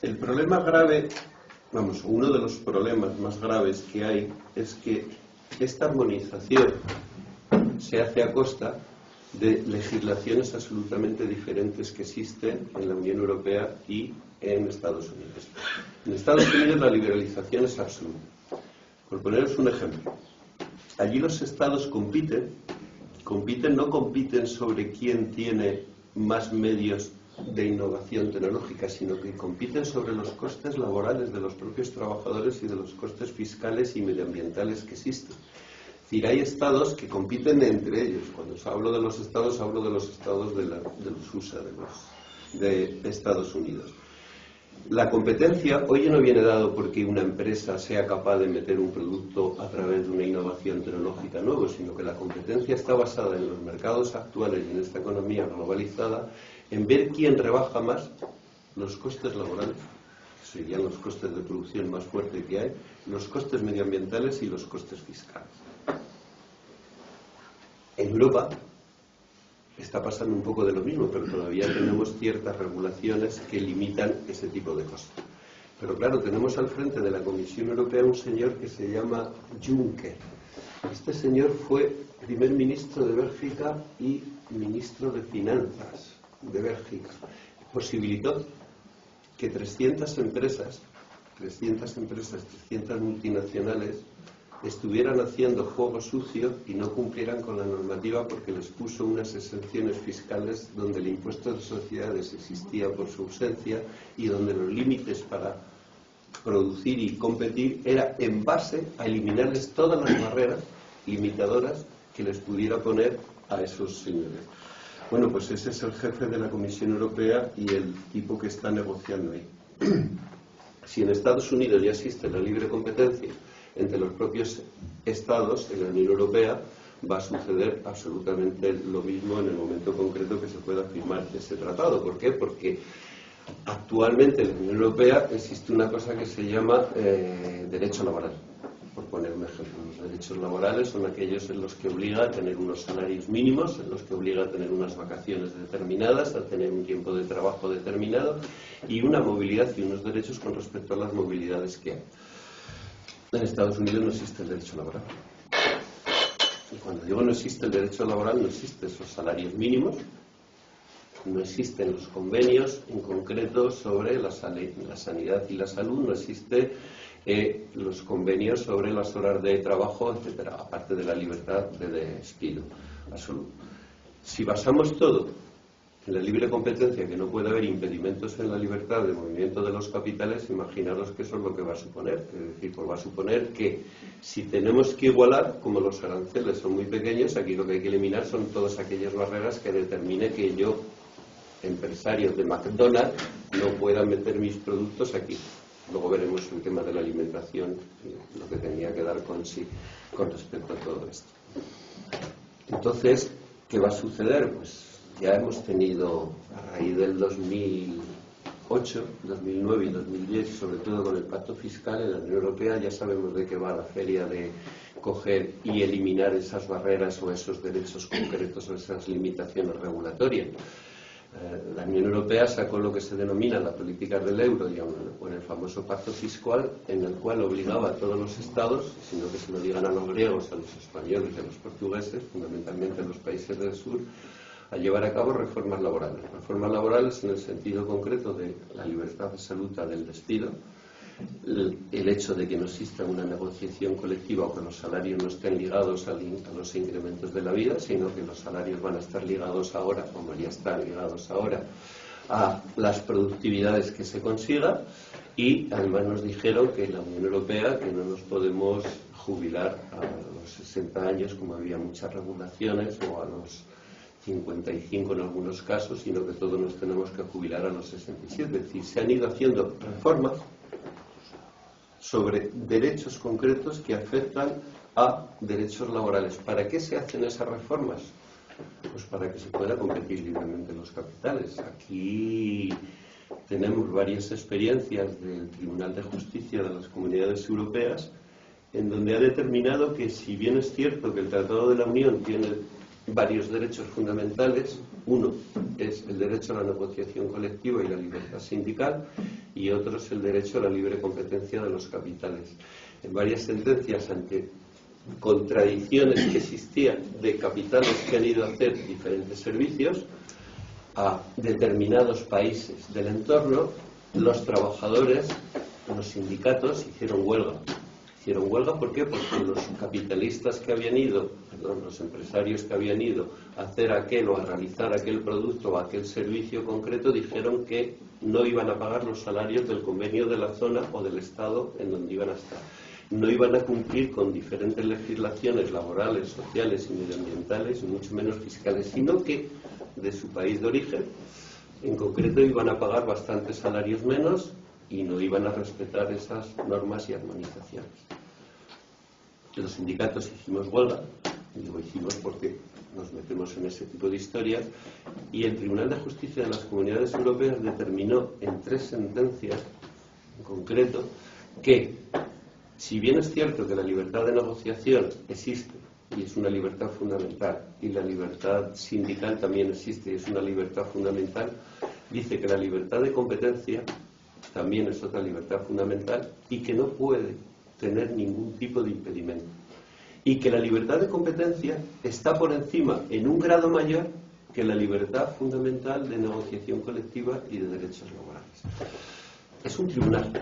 Speaker 2: El problema grave, uno de los problemas más graves que hay es que esta armonización se hace a costa de legislaciones absolutamente diferentes que existen en la Unión Europea y en Estados Unidos. En Estados Unidos la liberalización es absoluta. Por poneros un ejemplo, allí los estados no compiten sobre quién tiene más medios de innovación tecnológica, sino que compiten sobre los costes laborales de los propios trabajadores y de los costes fiscales y medioambientales que existen. Es decir, hay estados que compiten entre ellos. Cuando hablo de los estados de los USA, de Estados Unidos. La competencia hoy no viene dado porque una empresa sea capaz de meter un producto a través de una innovación tecnológica nueva, sino que la competencia está basada en los mercados actuales y en esta economía globalizada, en ver quién rebaja más los costes laborales, que serían los costes de producción más fuertes que hay, los costes medioambientales y los costes fiscales. En Europa está pasando un poco de lo mismo, pero todavía tenemos ciertas regulaciones que limitan ese tipo de cosas. Pero claro, tenemos al frente de la Comisión Europea un señor que se llama Juncker. Este señor fue primer ministro de Bélgica y ministro de Finanzas de Bélgica. Posibilitó que 300 multinacionales estuvieran haciendo juego sucio y no cumplieran con la normativa porque les puso unas exenciones fiscales donde el impuesto de sociedades existía por su ausencia y donde los límites para producir y competir era en base a eliminarles todas las barreras limitadoras que les pudiera poner a esos señores. Bueno, pues ese es el jefe de la Comisión Europea y el tipo que está negociando ahí. Si en Estados Unidos ya existe la libre competencia entre los propios estados, en la Unión Europea va a suceder absolutamente lo mismo en el momento concreto que se pueda firmar ese tratado. ¿Por qué? Porque actualmente en la Unión Europea existe una cosa que se llama derecho laboral. Por poner un ejemplo. Los derechos laborales son aquellos en los que obliga a tener unos salarios mínimos, en los que obliga a tener unas vacaciones determinadas, a tener un tiempo de trabajo determinado y una movilidad y unos derechos con respecto a las movilidades que hay. En Estados Unidos no existe el derecho laboral. Y cuando digo no existe el derecho laboral, no existen esos salarios mínimos, no existen los convenios en concreto sobre la sanidad y la salud, no existen los convenios sobre las horas de trabajo, etcétera, aparte de la libertad de despido absoluto. Si basamos todo en la libre competencia, que no puede haber impedimentos en la libertad de movimiento de los capitales, imaginaros que eso es lo que va a suponer. Es decir, pues va a suponer que si tenemos que igualar, como los aranceles son muy pequeños, aquí lo que hay que eliminar son todas aquellas barreras que determine que yo, empresario de McDonald's, no pueda meter mis productos aquí. Luego veremos el tema de la alimentación, lo que tenía que dar con sí con respecto a todo esto. Entonces, ¿qué va a suceder? Pues ya hemos tenido, a raíz del 2008, 2009 y 2010, sobre todo con el pacto fiscal en la Unión Europea, ya sabemos de qué va la feria de coger y eliminar esas barreras o esos derechos concretos o esas limitaciones regulatorias. La Unión Europea sacó lo que se denomina la política del euro y con el famoso pacto fiscal, en el cual obligaba a todos los estados, sino que se lo digan a los griegos, a los españoles y a los portugueses, fundamentalmente en los países del sur, a llevar a cabo reformas laborales. Reformas laborales en el sentido concreto de la libertad absoluta del despido, el hecho de que no exista una negociación colectiva o que los salarios no estén ligados a los incrementos de la vida, sino que los salarios van a estar ligados ahora, como ya están ligados ahora, a las productividades que se consiga. Y además nos dijeron que la Unión Europea que no nos podemos jubilar a los 60 años, como había muchas regulaciones, o a los 55 en algunos casos, sino que todos nos tenemos que jubilar a los 67. Es decir, se han ido haciendo reformas sobre derechos concretos que afectan a derechos laborales. ¿Para qué se hacen esas reformas? Pues para que se pueda competir libremente los capitales. Aquí tenemos varias experiencias del Tribunal de Justicia de las Comunidades Europeas, en donde ha determinado que, si bien es cierto que el Tratado de la Unión tiene varios derechos fundamentales, uno es el derecho a la negociación colectiva y la libertad sindical, y otro es el derecho a la libre competencia de los capitales. En varias sentencias, ante contradicciones que existían de capitales que han ido a hacer diferentes servicios a determinados países del entorno, los trabajadores, los sindicatos hicieron huelga. Hicieron huelga, ¿por qué? Porque los capitalistas que habían ido, los empresarios que habían ido a hacer aquel o a realizar aquel producto o aquel servicio concreto, dijeron que no iban a pagar los salarios del convenio de la zona o del estado en donde iban a estar. No iban a cumplir con diferentes legislaciones laborales, sociales y medioambientales, y mucho menos fiscales, sino que de su país de origen, en concreto, iban a pagar bastantes salarios menos y no iban a respetar esas normas y armonizaciones. Los sindicatos hicimos huelga, digo hicimos porque nos metemos en ese tipo de historias, y el Tribunal de Justicia de las Comunidades Europeas determinó en 3 sentencias en concreto que, si bien es cierto que la libertad de negociación existe y es una libertad fundamental, y la libertad sindical también existe y es una libertad fundamental, dice que la libertad de competencia también es otra libertad fundamental y que no puede tener ningún tipo de impedimento. Y que la libertad de competencia está por encima, en un grado mayor, que la libertad fundamental de negociación colectiva y de derechos laborales. Es un tribunal.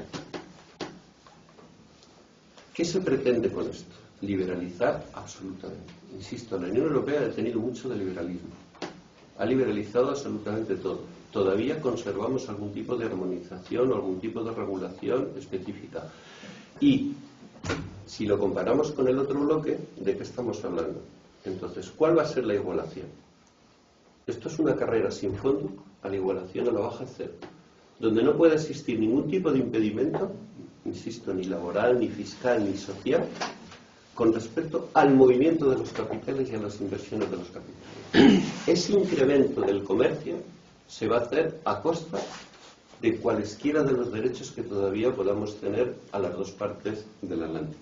Speaker 2: ¿Qué se pretende con esto? Liberalizar absolutamente. Insisto, la Unión Europea ha tenido mucho de liberalismo. Ha liberalizado absolutamente todo. Todavía conservamos algún tipo de armonización o algún tipo de regulación específica. Y si lo comparamos con el otro bloque, ¿de qué estamos hablando? Entonces, ¿cuál va a ser la igualación? Esto es una carrera sin fondo a la igualación a la baja cero, donde no puede existir ningún tipo de impedimento, insisto, ni laboral, ni fiscal, ni social, con respecto al movimiento de los capitales y a las inversiones de los capitales. Ese incremento del comercio se va a hacer a costa de cualesquiera de los derechos que todavía podamos tener a las dos partes del Atlántico.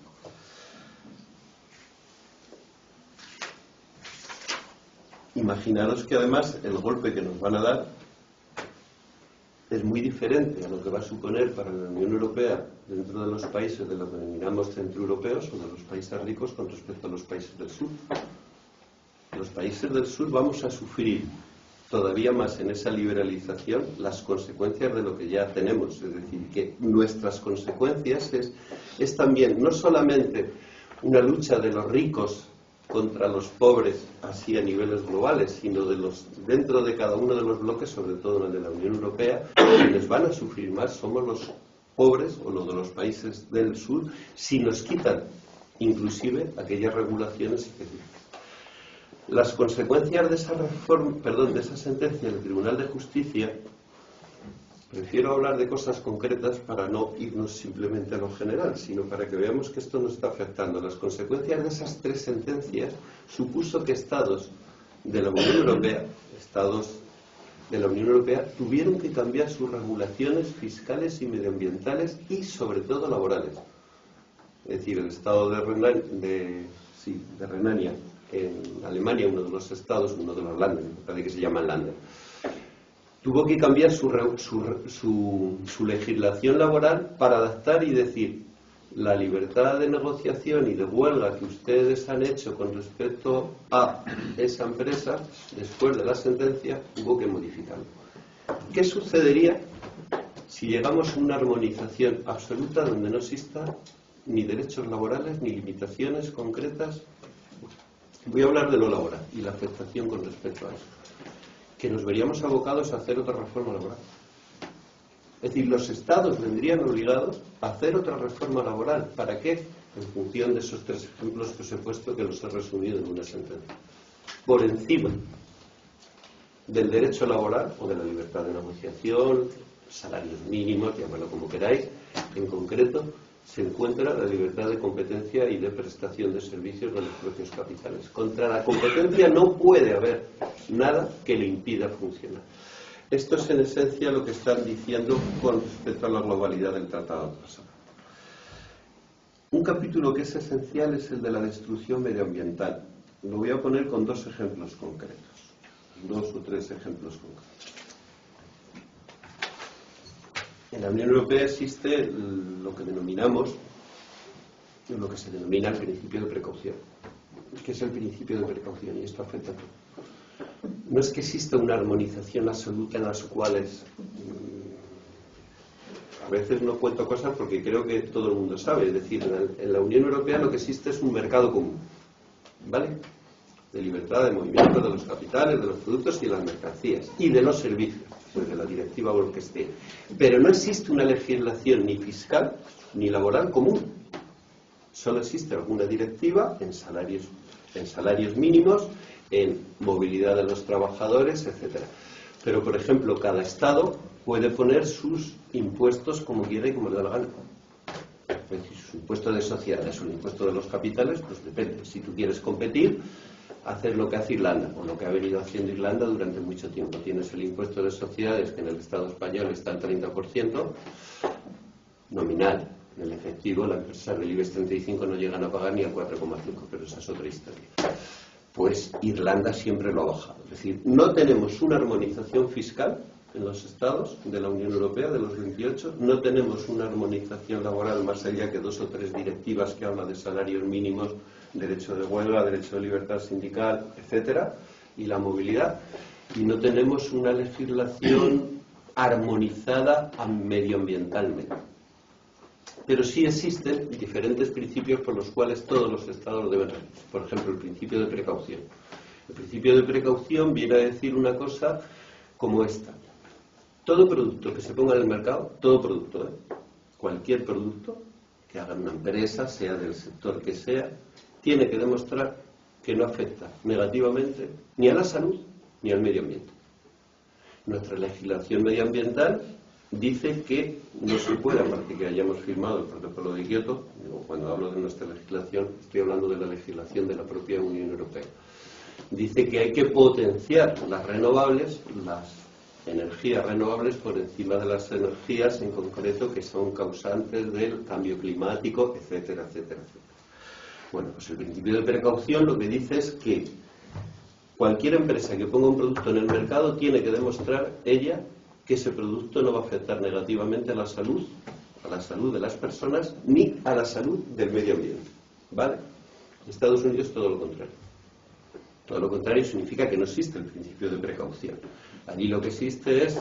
Speaker 2: imaginaros que además el golpe que nos van a dar es muy diferente a lo que va a suponer para la Unión Europea dentro de los países de lo que denominamos centroeuropeos o de los países ricos con respecto a los países del sur. Los países del sur vamos a sufrir todavía más en esa liberalización las consecuencias de lo que ya tenemos. Es decir, que nuestras consecuencias es también no solamente una lucha de los ricos contra los pobres, así a niveles globales, sino dentro de cada uno de los bloques, sobre todo en el de la Unión Europea, quienes van a sufrir más somos los pobres o los de los países del sur, si nos quitan inclusive aquellas regulaciones específicas. Las consecuencias de esa sentencia del Tribunal de Justicia, prefiero hablar de cosas concretas para no irnos simplemente a lo general, sino para que veamos que esto nos está afectando. Las consecuencias de esas 3 sentencias supuso que estados de la Unión Europea tuvieron que cambiar sus regulaciones fiscales y medioambientales y sobre todo laborales. Es decir, el estado de Renania en Alemania, uno de los estados, uno de los Länder, me parece que se llaman Länder, tuvo que cambiar su legislación laboral para adaptar y decir: la libertad de negociación y de huelga que ustedes han hecho con respecto a esa empresa, después de la sentencia, hubo que modificarlo. ¿Qué sucedería si llegamos a una armonización absoluta donde no exista ni derechos laborales ni limitaciones concretas? Voy a hablar de lo laboral y la afectación con respecto a eso. Que nos veríamos abocados a hacer otra reforma laboral. Es decir, los estados vendrían obligados a hacer otra reforma laboral. ¿Para qué? En función de esos 3 ejemplos que os he puesto, que los he resumido en una sentencia. Por encima del derecho laboral o de la libertad de negociación, salarios mínimos, llamadlo como queráis, en concreto se encuentra la libertad de competencia y de prestación de servicios de los propios capitales. Contra la competencia no puede haber nada que le impida funcionar. Esto es en esencia lo que están diciendo con respecto a la globalidad del Tratado Transatlántico. Un capítulo que es esencial es el de la destrucción medioambiental. Lo voy a poner con 2 ejemplos concretos, 2 o 3 ejemplos concretos. En la Unión Europea existe lo que se denomina el principio de precaución. ¿Qué es el principio de precaución? Y esto afecta a todo. No es que exista una armonización absoluta en las cuales a veces no cuento cosas porque creo que todo el mundo sabe. Es decir, en la Unión Europea lo que existe es un mercado común, ¿vale? De libertad de movimiento de los capitales, de los productos y de las mercancías y de los servicios, desde la directiva o lo que esté. Pero no existe una legislación ni fiscal ni laboral común. Solo existe alguna directiva en salarios mínimos, en movilidad de los trabajadores, etcétera. Pero, por ejemplo, cada estado puede poner sus impuestos como quiera y como le da la gana. Es decir, su impuesto de sociedades o el impuesto de los capitales, pues depende. Si tú quieres competir, hacer lo que hace Irlanda, o lo que ha venido haciendo Irlanda durante mucho tiempo. Tienes el impuesto de sociedades, que en el Estado español está al 30%, nominal. En el efectivo, las empresas del IBEX 35 no llegan a pagar ni al 4,5%, pero esa es otra historia. Pues Irlanda siempre lo ha bajado. Es decir, no tenemos una armonización fiscal en los estados de la Unión Europea, de los 28, no tenemos una armonización laboral más allá que 2 o 3 directivas que hablan de salarios mínimos, derecho de huelga, derecho de libertad sindical, etcétera, y la movilidad, y no tenemos una legislación armonizada medioambientalmente. Pero sí existen diferentes principios por los cuales todos los estados deben regir. Por ejemplo, el principio de precaución. El principio de precaución viene a decir una cosa como esta: todo producto que se ponga en el mercado, todo producto, cualquier producto que haga una empresa, sea del sector que sea, tiene que demostrar que no afecta negativamente ni a la salud ni al medio ambiente. Nuestra legislación medioambiental dice que no se puede, aparte que hayamos firmado el protocolo de Kioto, cuando hablo de nuestra legislación estoy hablando de la legislación de la propia Unión Europea, dice que hay que potenciar las renovables, las energías renovables por encima de las energías en concreto que son causantes del cambio climático, etcétera, etcétera, etcétera. Bueno, pues el principio de precaución lo que dice es que Cualquier empresa que ponga un producto en el mercado tiene que demostrar ella que ese producto no va a afectar negativamente a la salud de las personas, ni a la salud del medio ambiente. ¿Vale? En Estados Unidos todo lo contrario. Todo lo contrario significa que no existe el principio de precaución. Allí lo que existe es,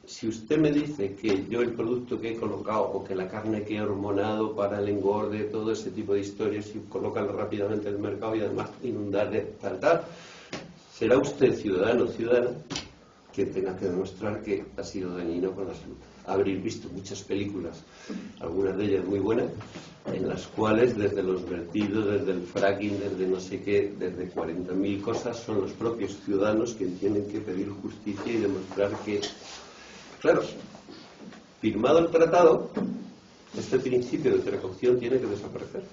Speaker 2: si usted me dice que yo el producto que he colocado o que la carne que he hormonado para el engorde, todo ese tipo de historias, y colocarlo rápidamente en el mercado y además inundarle tal, será usted ciudadano o ciudadana que tenga que demostrar que ha sido dañino con la salud. Habréis visto muchas películas, algunas de ellas muy buenas, en las cuales desde los vertidos, desde el fracking, desde no sé qué, desde 40.000 cosas, son los propios ciudadanos que tienen que pedir justicia y demostrar que, claro, firmado el tratado, este principio de precaución tiene que desaparecer.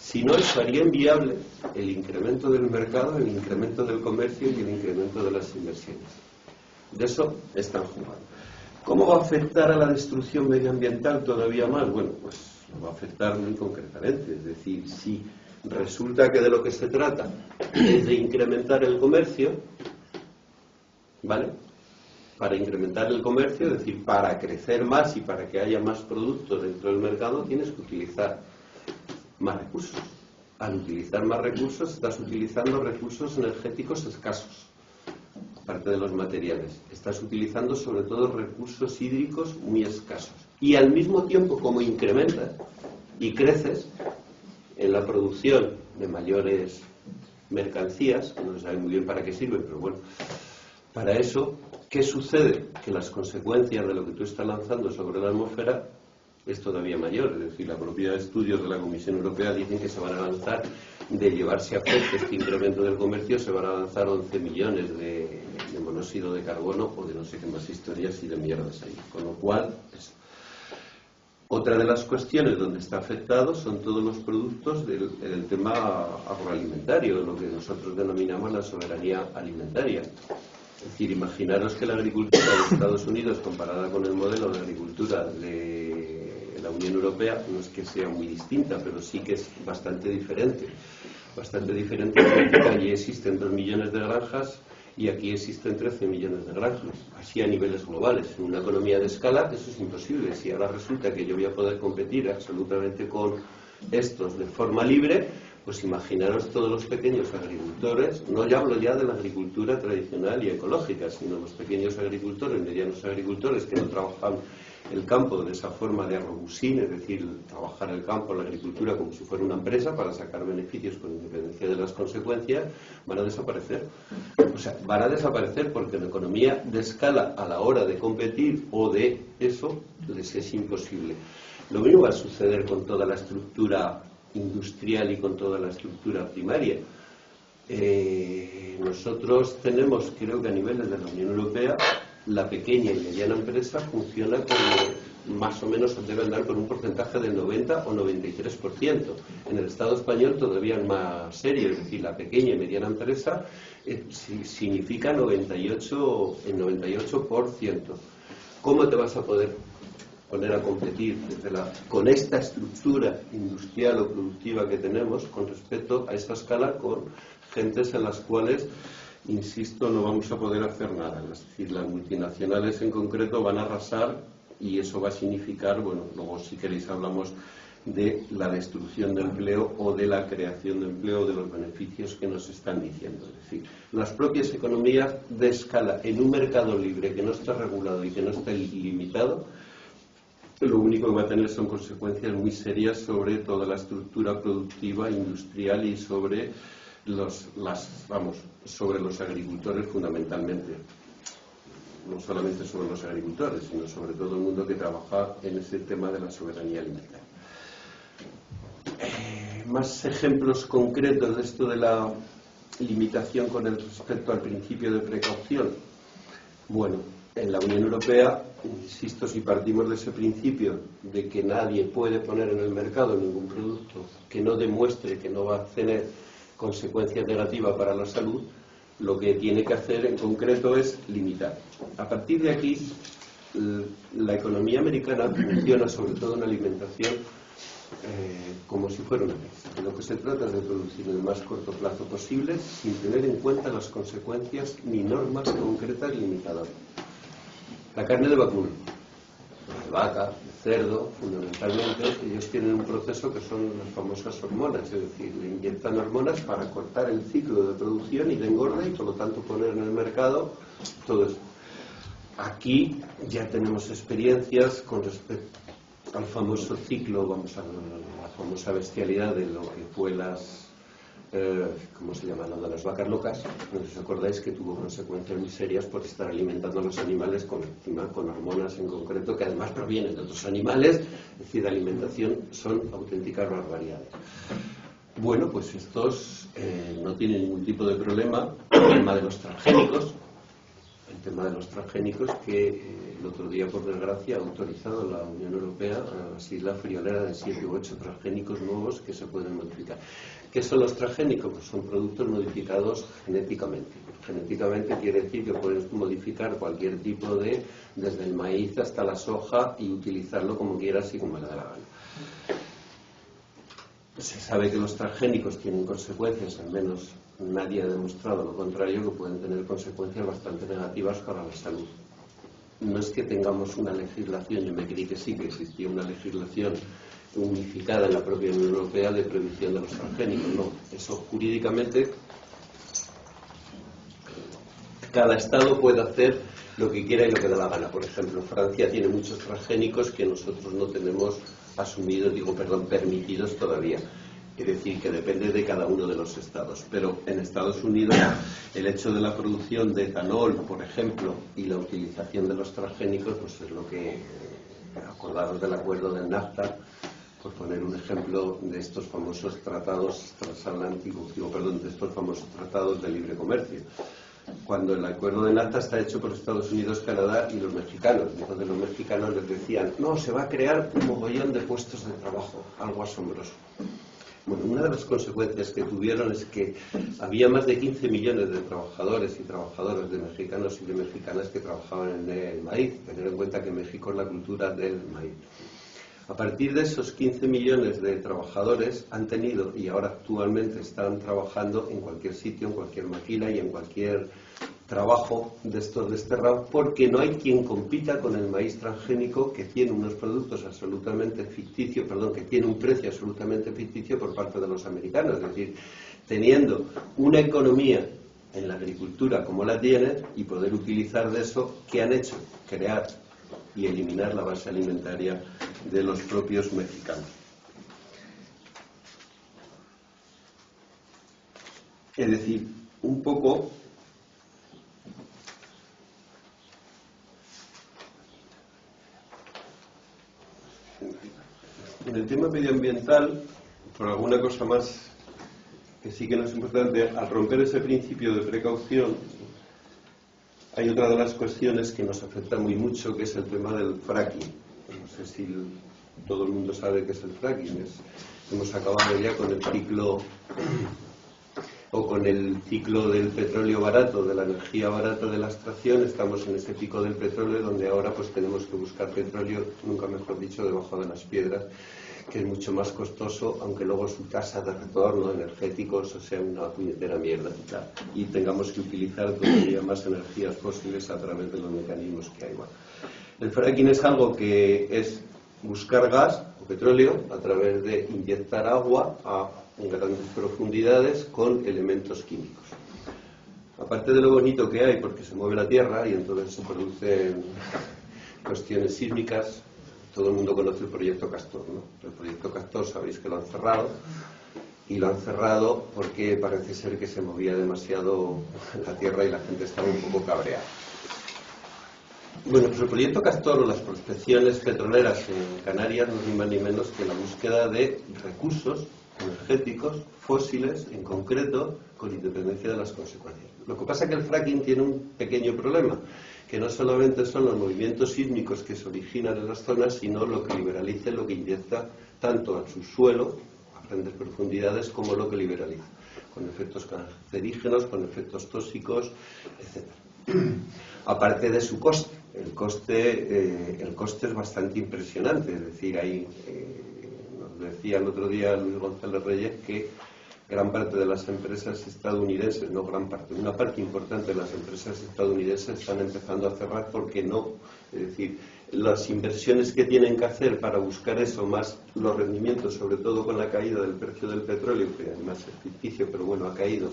Speaker 2: Si no, eso haría inviable el incremento del mercado, el incremento del comercio y el incremento de las inversiones. De eso están jugando. ¿Cómo va a afectar a la destrucción medioambiental todavía más? Bueno, pues lo va a afectar muy concretamente. Es decir, si resulta que de lo que se trata es de incrementar el comercio, ¿vale? Para incrementar el comercio, es decir, para crecer más y para que haya más productos dentro del mercado, tienes que utilizar más recursos. Al utilizar más recursos, estás utilizando recursos energéticos escasos, aparte de los materiales. Estás utilizando sobre todo recursos hídricos muy escasos. Y al mismo tiempo, como incrementas y creces en la producción de mayores mercancías, que no se sabe muy bien para qué sirven, pero bueno, para eso, ¿qué sucede? Que las consecuencias de lo que tú estás lanzando sobre la atmósfera es todavía mayor. Es decir, la propia estudios de la Comisión Europea dicen que se van a lanzar, de llevarse a efecto este incremento del comercio, se van a lanzar 11 millones de monóxido de carbono o de no sé qué más historias y de mierdas ahí. Con lo cual, eso. Otra de las cuestiones donde está afectado son todos los productos del tema agroalimentario, lo que nosotros denominamos la soberanía alimentaria. Es decir, imaginaros que la agricultura de Estados Unidos, comparada con el modelo de agricultura de la Unión Europea, no es que sea muy distinta, pero sí que es bastante diferente. Bastante diferente porque allí existen 2 millones de granjas y aquí existen 13 millones de granjas, así a niveles globales. En una economía de escala eso es imposible. Si ahora resulta que yo voy a poder competir absolutamente con estos de forma libre, pues imaginaros todos los pequeños agricultores, no ya hablo ya de la agricultura tradicional y ecológica, sino los pequeños agricultores, medianos agricultores que no trabajan el campo de esa forma de arrobusín, es decir, trabajar el campo, la agricultura como si fuera una empresa para sacar beneficios con independencia de las consecuencias, van a desaparecer. O sea, van a desaparecer porque la economía de escala a la hora de competir o de eso les es imposible. Lo mismo va a suceder con toda la estructura industrial y con toda la estructura primaria. Nosotros tenemos, creo que a niveles de la Unión Europea, la pequeña y mediana empresa funciona como más o menos debe andar con un porcentaje del 90 o 93%. En el Estado español todavía es más serio, es decir, la pequeña y mediana empresa significa el 98%. ¿Cómo te vas a poder poner a competir con esta estructura industrial o productiva que tenemos con respecto a esta escala con gentes en las cuales, insisto, no vamos a poder hacer nada? Es decir, las multinacionales en concreto van a arrasar y eso va a significar, bueno, luego si queréis hablamos de la destrucción de empleo o de la creación de empleo, de los beneficios que nos están diciendo. Es decir, las propias economías de escala en un mercado libre que no está regulado y que no está limitado, lo único que va a tener son consecuencias muy serias sobre toda la estructura productiva, industrial y sobre sobre los agricultores fundamentalmente. No solamente sobre los agricultores, sino sobre todo el mundo que trabaja en ese tema de la soberanía alimentaria. Más ejemplos concretos de esto de la limitación con respecto al principio de precaución. Bueno, en la Unión Europea, insisto, si partimos de ese principio de que nadie puede poner en el mercado ningún producto que no demuestre que no va a tener consecuencias negativas para la salud, lo que tiene que hacer en concreto es limitar. A partir de aquí, la economía americana funciona sobre todo en alimentación como si fuera una pizza. De lo que se trata es de producir en el más corto plazo posible sin tener en cuenta las consecuencias ni normas concretas limitadoras. La carne de vacuno, de vaca, de cerdo, fundamentalmente, ellos tienen un proceso que son las famosas hormonas, es decir, le inyectan hormonas para cortar el ciclo de producción y de engorde y por lo tanto poner en el mercado todo eso. Aquí ya tenemos experiencias con respecto al famoso ciclo, vamos a la famosa bestialidad de lo que fue ¿cómo se llama? Lo de las vacas locas. No sé si os acordáis que tuvo consecuencias muy serias por estar alimentando a los animales con hormonas en concreto, que además provienen de otros animales, es decir, de alimentación, son auténticas barbaridades. Bueno, pues estos no tienen ningún tipo de problema. El tema de los transgénicos, que el otro día, por desgracia, ha autorizado la Unión Europea así la friolera de 7 u 8 transgénicos nuevos que se pueden modificar. ¿Qué son los transgénicos? Pues son productos modificados genéticamente. Genéticamente quiere decir que puedes modificar cualquier tipo desde el maíz hasta la soja y utilizarlo como quieras y como le da la gana. Se sabe que los transgénicos tienen consecuencias, al menos nadie ha demostrado lo contrario, que pueden tener consecuencias bastante negativas para la salud. No es que tengamos una legislación, yo me creí que sí, que existía una legislación unificada en la propia Unión Europea de prohibición de los transgénicos. No, eso jurídicamente cada Estado puede hacer lo que quiera y lo que da la gana. Por ejemplo, Francia tiene muchos transgénicos que nosotros no tenemos permitidos todavía. Es decir, que depende de cada uno de los estados. Pero en Estados Unidos el hecho de la producción de etanol, por ejemplo, y la utilización de los transgénicos, pues es lo que acordaron del acuerdo del NAFTA, por poner un ejemplo de estos famosos tratados transatlánticos, de estos famosos tratados de libre comercio. Cuando el acuerdo de NAFTA está hecho por Estados Unidos, Canadá y los mexicanos. Entonces los mexicanos les decían, no, se va a crear un mogollón de puestos de trabajo, algo asombroso. Bueno, una de las consecuencias que tuvieron es que había más de 15 millones de trabajadores y trabajadoras de mexicanos y de mexicanas que trabajaban en el maíz. Tener en cuenta que México es la cultura del maíz. A partir de esos 15 millones de trabajadores han tenido y ahora actualmente están trabajando en cualquier sitio, en cualquier maquila y en cualquier trabajo de estos de este ramo, porque no hay quien compita con el maíz transgénico, que tiene unos productos absolutamente ficticios, que tiene un precio absolutamente ficticio por parte de los americanos. Es decir, teniendo una economía en la agricultura como la tienen y poder utilizar de eso, ¿qué han hecho? Crear y eliminar la base alimentaria de los propios mexicanos. Es decir, un poco en el tema medioambiental, por alguna cosa más que sí que no es importante, al romper ese principio de precaución, hay otra de las cuestiones que nos afecta muy mucho, que es el tema del fracking. No sé si todo el mundo sabe qué es el fracking. Hemos acabado ya con el ciclo del petróleo barato, de la energía barata de la extracción. Estamos en ese pico del petróleo donde ahora pues tenemos que buscar petróleo, nunca mejor dicho, debajo de las piedras, que es mucho más costoso, aunque luego su tasa de retorno energético eso sea una puñetera mierda y tengamos que utilizar todavía más energías fósiles a través de los mecanismos que hay. Bueno, el fracking es algo que es buscar gas o petróleo a través de inyectar agua en grandes profundidades con elementos químicos. Aparte de lo bonito que hay, porque se mueve la tierra y entonces se producen cuestiones sísmicas. Todo el mundo conoce el proyecto Castor, ¿no? El proyecto Castor sabéis que lo han cerrado, y lo han cerrado porque parece ser que se movía demasiado la tierra y la gente estaba un poco cabreada. Bueno, pues el proyecto Castor o las prospecciones petroleras en Canarias no es ni más ni menos que la búsqueda de recursos energéticos, fósiles en concreto, con independencia de las consecuencias. Lo que pasa es que el fracking tiene un pequeño problema, que no solamente son los movimientos sísmicos que se originan en las zonas, sino lo que liberaliza, lo que inyecta tanto al subsuelo, a grandes profundidades, como lo que liberaliza, con efectos cancerígenos, con efectos tóxicos, etc. Aparte de su coste, el coste es bastante impresionante, es decir, hay decía el otro día Luis González Reyes que gran parte de las empresas estadounidenses, no gran parte, una parte importante de las empresas estadounidenses están empezando a cerrar porque no, es decir, las inversiones que tienen que hacer para buscar eso, más los rendimientos, sobre todo con la caída del precio del petróleo, que además es ficticio, pero bueno, ha caído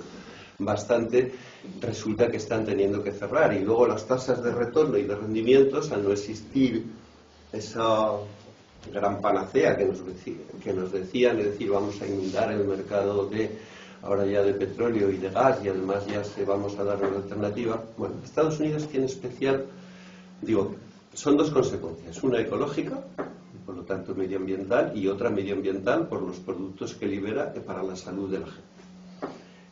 Speaker 2: bastante, resulta que están teniendo que cerrar. Y luego las tasas de retorno y de rendimientos, al no existir esa gran panacea que nos decían, es decir, vamos a inundar el mercado ahora ya de petróleo y de gas, y además ya vamos a dar una alternativa. Bueno, Estados Unidos tiene especial, son dos consecuencias, una ecológica, por lo tanto medioambiental, y otra medioambiental por los productos que libera para la salud de la gente.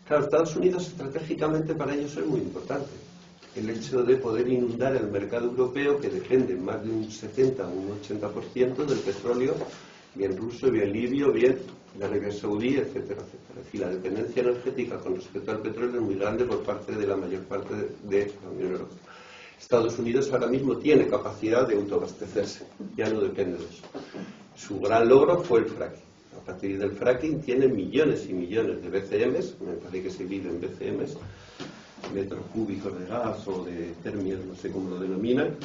Speaker 2: Claro, Estados Unidos estratégicamente para ellos es muy importante. El hecho de poder inundar el mercado europeo, que depende más de un 70 o un 80% del petróleo, bien ruso, bien libio, bien de Arabia Saudí, etcétera, etcétera. Es decir, la dependencia energética con respecto al petróleo es muy grande por parte de la mayor parte de la Unión Europea. Estados Unidos ahora mismo tiene capacidad de autoabastecerse, ya no depende de eso. Su gran logro fue el fracking. A partir del fracking tiene millones y millones de BCMs, me parece que se mide en BCMs, metros cúbicos de gas o de termios, no sé cómo lo denominan,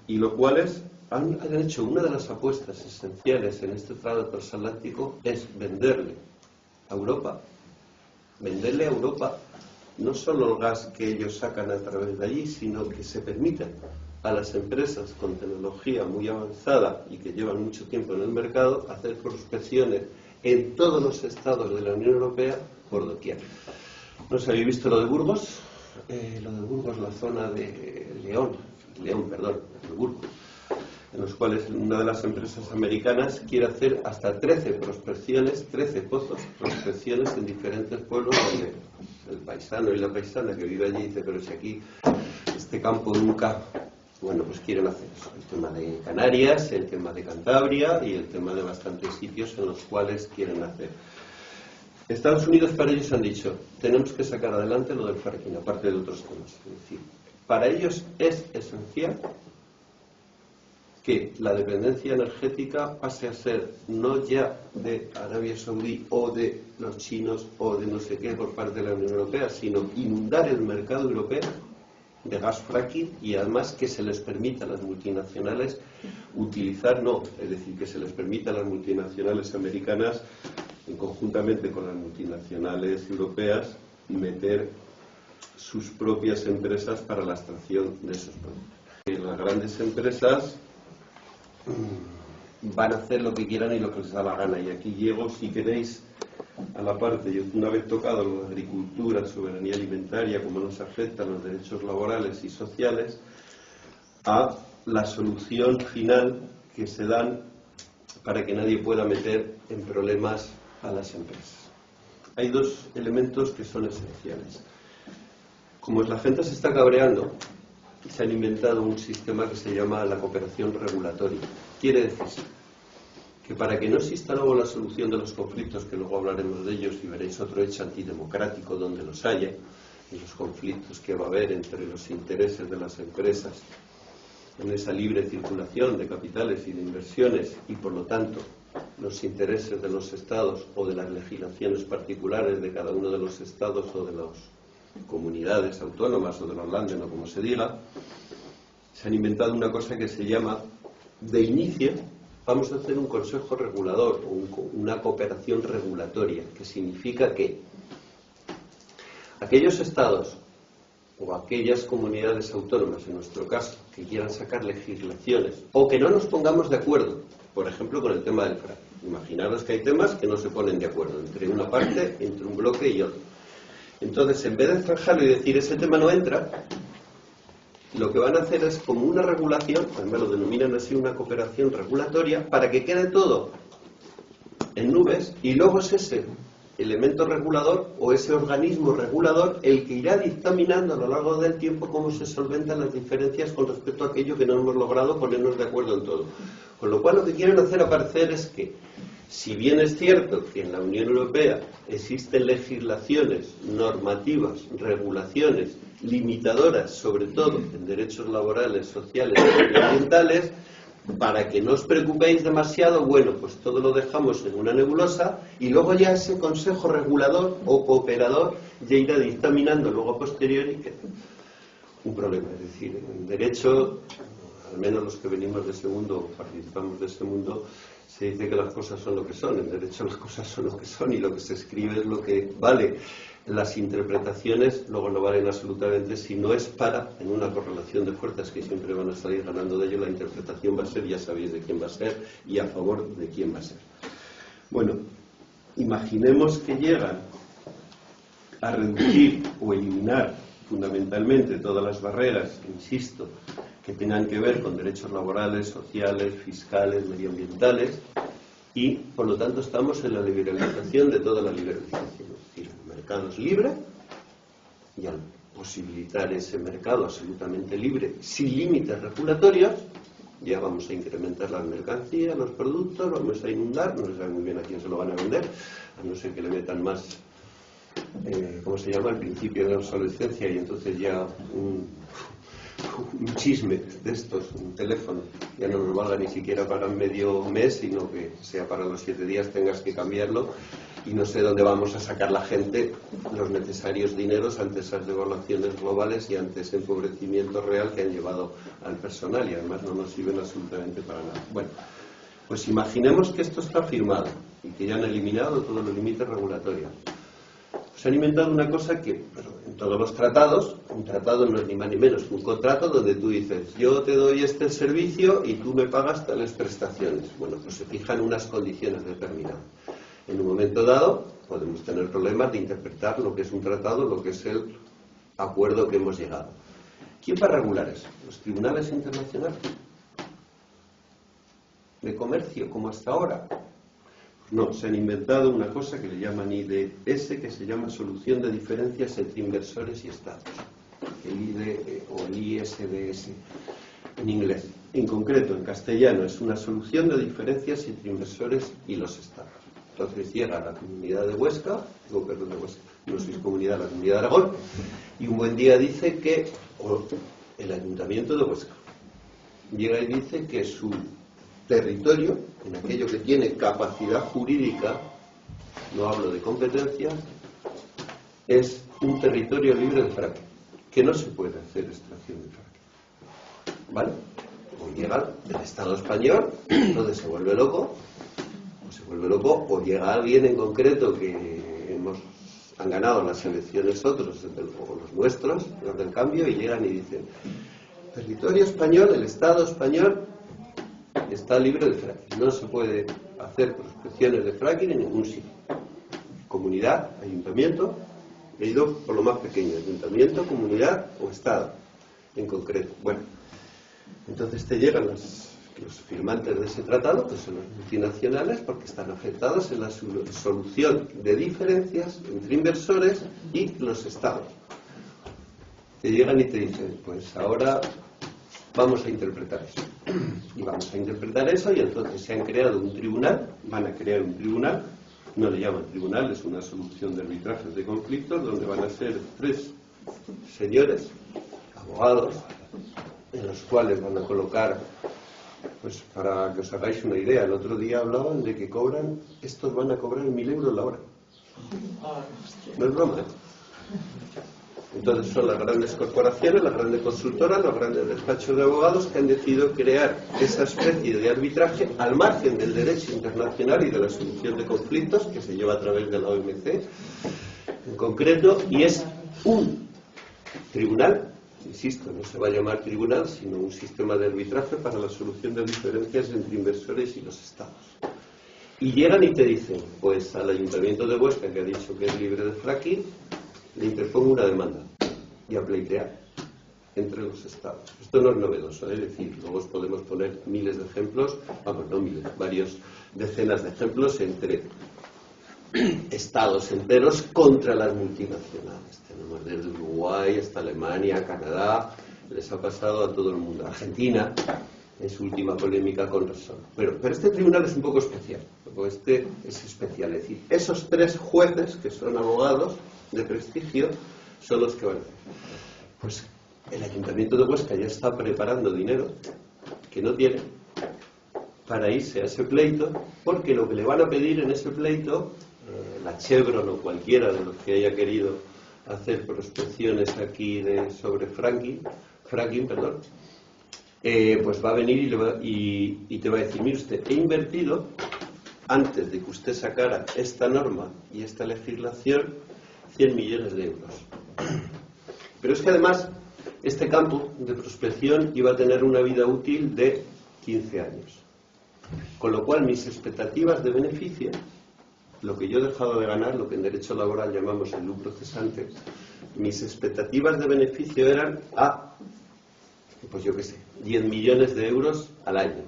Speaker 2: y los cuales han hecho una de las apuestas esenciales en este tratado transatlántico es venderle a Europa no solo el gas que ellos sacan a través de allí, sino que se permiten a las empresas con tecnología muy avanzada y que llevan mucho tiempo en el mercado hacer prospecciones en todos los estados de la Unión Europea por doquier. No sé, ¿habéis visto lo de Burgos? La zona de Burgos, en los cuales una de las empresas americanas quiere hacer hasta 13 prospecciones en diferentes pueblos donde el paisano y la paisana que vive allí dice, pero si aquí este campo nunca... Bueno, pues quieren hacer eso, el tema de Canarias, el tema de Cantabria y el tema de bastantes sitios en los cuales quieren hacer. Estados Unidos para ellos han dicho, tenemos que sacar adelante lo del fracking, aparte de otros temas. Es decir, para ellos es esencial que la dependencia energética pase a ser no ya de Arabia Saudí o de los chinos o de no sé qué por parte de la Unión Europea, sino inundar el mercado europeo de gas fracking y además que se les permita a las multinacionales es decir, que se les permita a las multinacionales americanas, conjuntamente con las multinacionales europeas, meter sus propias empresas para la extracción de esos productos. Las grandes empresas van a hacer lo que quieran y lo que les da la gana. Y aquí llego, si queréis, a la parte, yo una vez tocado la agricultura, soberanía alimentaria, cómo nos afectan los derechos laborales y sociales, a la solución final que se dan para que nadie pueda meter en problemas a las empresas. Hay dos elementos que son esenciales. Como la gente se está cabreando, se han inventado un sistema que se llama la cooperación regulatoria. Quiere decir que para que no exista luego la solución de los conflictos, que luego hablaremos de ellos y veréis otro hecho antidemocrático donde los haya, y los conflictos que va a haber entre los intereses de las empresas en esa libre circulación de capitales y de inversiones y por lo tanto los intereses de los estados o de las legislaciones particulares de cada uno de los estados o de las comunidades autónomas o de los landes o como se diga, se han inventado una cosa que se llama de inicio vamos a hacer un consejo regulador o una cooperación regulatoria, que significa que aquellos estados o aquellas comunidades autónomas, en nuestro caso, que quieran sacar legislaciones o que no nos pongamos de acuerdo, por ejemplo, con el tema del fracking. Imaginaros que hay temas que no se ponen de acuerdo entre una parte, entre un bloque y otro. Entonces, en vez de zanjarlo y decir ese tema no entra, lo que van a hacer es como una regulación, además lo denominan así una cooperación regulatoria, para que quede todo en nubes y luego es ese elemento regulador o ese organismo regulador el que irá dictaminando a lo largo del tiempo cómo se solventan las diferencias con respecto a aquello que no hemos logrado ponernos de acuerdo en todo. Con lo cual lo que quieren hacer aparecer es que, si bien es cierto que en la Unión Europea existen legislaciones, normativas, regulaciones, limitadoras, sobre todo en derechos laborales, sociales y ambientales, para que no os preocupéis demasiado, bueno, pues todo lo dejamos en una nebulosa y luego ya ese consejo regulador o cooperador ya irá dictaminando luego a posteriori que un problema. Es decir, en derecho, al menos los que venimos de ese mundo o participamos de ese mundo, se dice que las cosas son lo que son. En derecho las cosas son lo que son y lo que se escribe es lo que vale. Las interpretaciones luego no valen absolutamente si no es para, en una correlación de fuerzas que siempre van a salir ganando de ello, la interpretación va a ser, ya sabéis de quién va a ser y a favor de quién va a ser. Bueno, imaginemos que llegan a reducir o eliminar fundamentalmente todas las barreras, insisto, que tengan que ver con derechos laborales, sociales, fiscales, medioambientales, y por lo tanto estamos en la liberalización de toda la liberalización. Es decir, el mercado es libre y al posibilitar ese mercado absolutamente libre, sin límites regulatorios, ya vamos a incrementar las mercancías, los productos, vamos a inundar, no se sabe muy bien a quién se lo van a vender, a no ser que le metan más, ¿cómo se llama?, el principio de obsolescencia y entonces ya un chisme de estos, un teléfono, ya no nos valga ni siquiera para medio mes, sino que sea para los 7 días tengas que cambiarlo y no sé dónde vamos a sacar la gente los necesarios dineros ante esas devaluaciones globales y ante ese empobrecimiento real que han llevado al personal y además no nos sirven absolutamente para nada. Bueno, pues imaginemos que esto está firmado y que ya han eliminado todos los límites regulatorios. Se han inventado una cosa que, en todos los tratados, un tratado no es ni más ni menos que un contrato donde tú dices, yo te doy este servicio y tú me pagas tales prestaciones. Bueno, pues se fijan unas condiciones determinadas. En un momento dado podemos tener problemas de interpretar lo que es un tratado, lo que es el acuerdo que hemos llegado. ¿Quién va a regular eso? ¿Los tribunales internacionales de comercio, como hasta ahora? No, se han inventado una cosa que le llaman IDS, que se llama Solución de Diferencias entre Inversores y Estados. El IDE o el ISDS en inglés. En concreto, en castellano, es una solución de diferencias entre inversores y los Estados. Entonces llega a la comunidad de Huesca, perdón, de Huesca, no sois comunidad, la comunidad de Aragón, y un buen día dice que, o el ayuntamiento de Huesca, llega y dice que su territorio, en aquello que tiene capacidad jurídica, no hablo de competencias, es un territorio libre de fracking, que no se puede hacer extracción de fracking. ¿Vale? O llega el Estado español, entonces se vuelve loco, o llega alguien en concreto que han ganado las elecciones otros, o los nuestros, los del cambio, y llegan y dicen, territorio español, el Estado español está libre de fracking, no se puede hacer prospecciones de fracking en ningún sitio. Comunidad, ayuntamiento, he ido por lo más pequeño, ayuntamiento, comunidad o Estado en concreto. Bueno, entonces te llegan los firmantes de ese tratado, que son las multinacionales, porque están afectados en la solución de diferencias entre inversores y los Estados. Te llegan y te dicen, pues ahora vamos a interpretar eso. Y vamos a interpretar eso y entonces se han creado un tribunal, van a crear un tribunal, no le llaman tribunal, es una solución de arbitrajes de conflictos, donde van a ser 3 señores, abogados, en los cuales van a colocar, pues para que os hagáis una idea, el otro día hablaban de que estos van a cobrar 1.000 euros la hora. No es broma, ¿eh? Entonces son las grandes corporaciones, las grandes consultoras, los grandes despachos de abogados que han decidido crear esa especie de arbitraje al margen del derecho internacional y de la solución de conflictos que se lleva a través de la OMC en concreto, y es un tribunal, insisto, no se va a llamar tribunal, sino un sistema de arbitraje para la solución de diferencias entre inversores y los Estados. Y llegan y te dicen, pues al Ayuntamiento de Huesca, que ha dicho que es libre de fracking, le interpongo una demanda y a pleitear entre los Estados. Esto no es novedoso, es decir, luego os podemos poner miles de ejemplos, vamos, no miles, varios decenas de ejemplos entre Estados enteros contra las multinacionales. Tenemos desde Uruguay hasta Alemania, Canadá, les ha pasado a todo el mundo. Argentina, en su última polémica con Repsol. Pero este tribunal es un poco especial, porque es especial. Es decir, esos 3 jueces, que son abogados de prestigio, son los que van a hacer. Pues el Ayuntamiento de Huesca ya está preparando dinero que no tiene, para irse a ese pleito, porque lo que le van a pedir en ese pleito, la Chevron o cualquiera de los que haya querido hacer prospecciones aquí sobre fracking, pues va a venir y te va a decir, mire usted, he invertido, antes de que usted sacara esta norma y esta legislación, 100 millones de euros. Pero es que además, este campo de prospección iba a tener una vida útil de 15 años. Con lo cual, mis expectativas de beneficio, lo que yo he dejado de ganar, lo que en derecho laboral llamamos el lucro cesante, mis expectativas de beneficio eran pues yo qué sé, 10 millones de euros al año.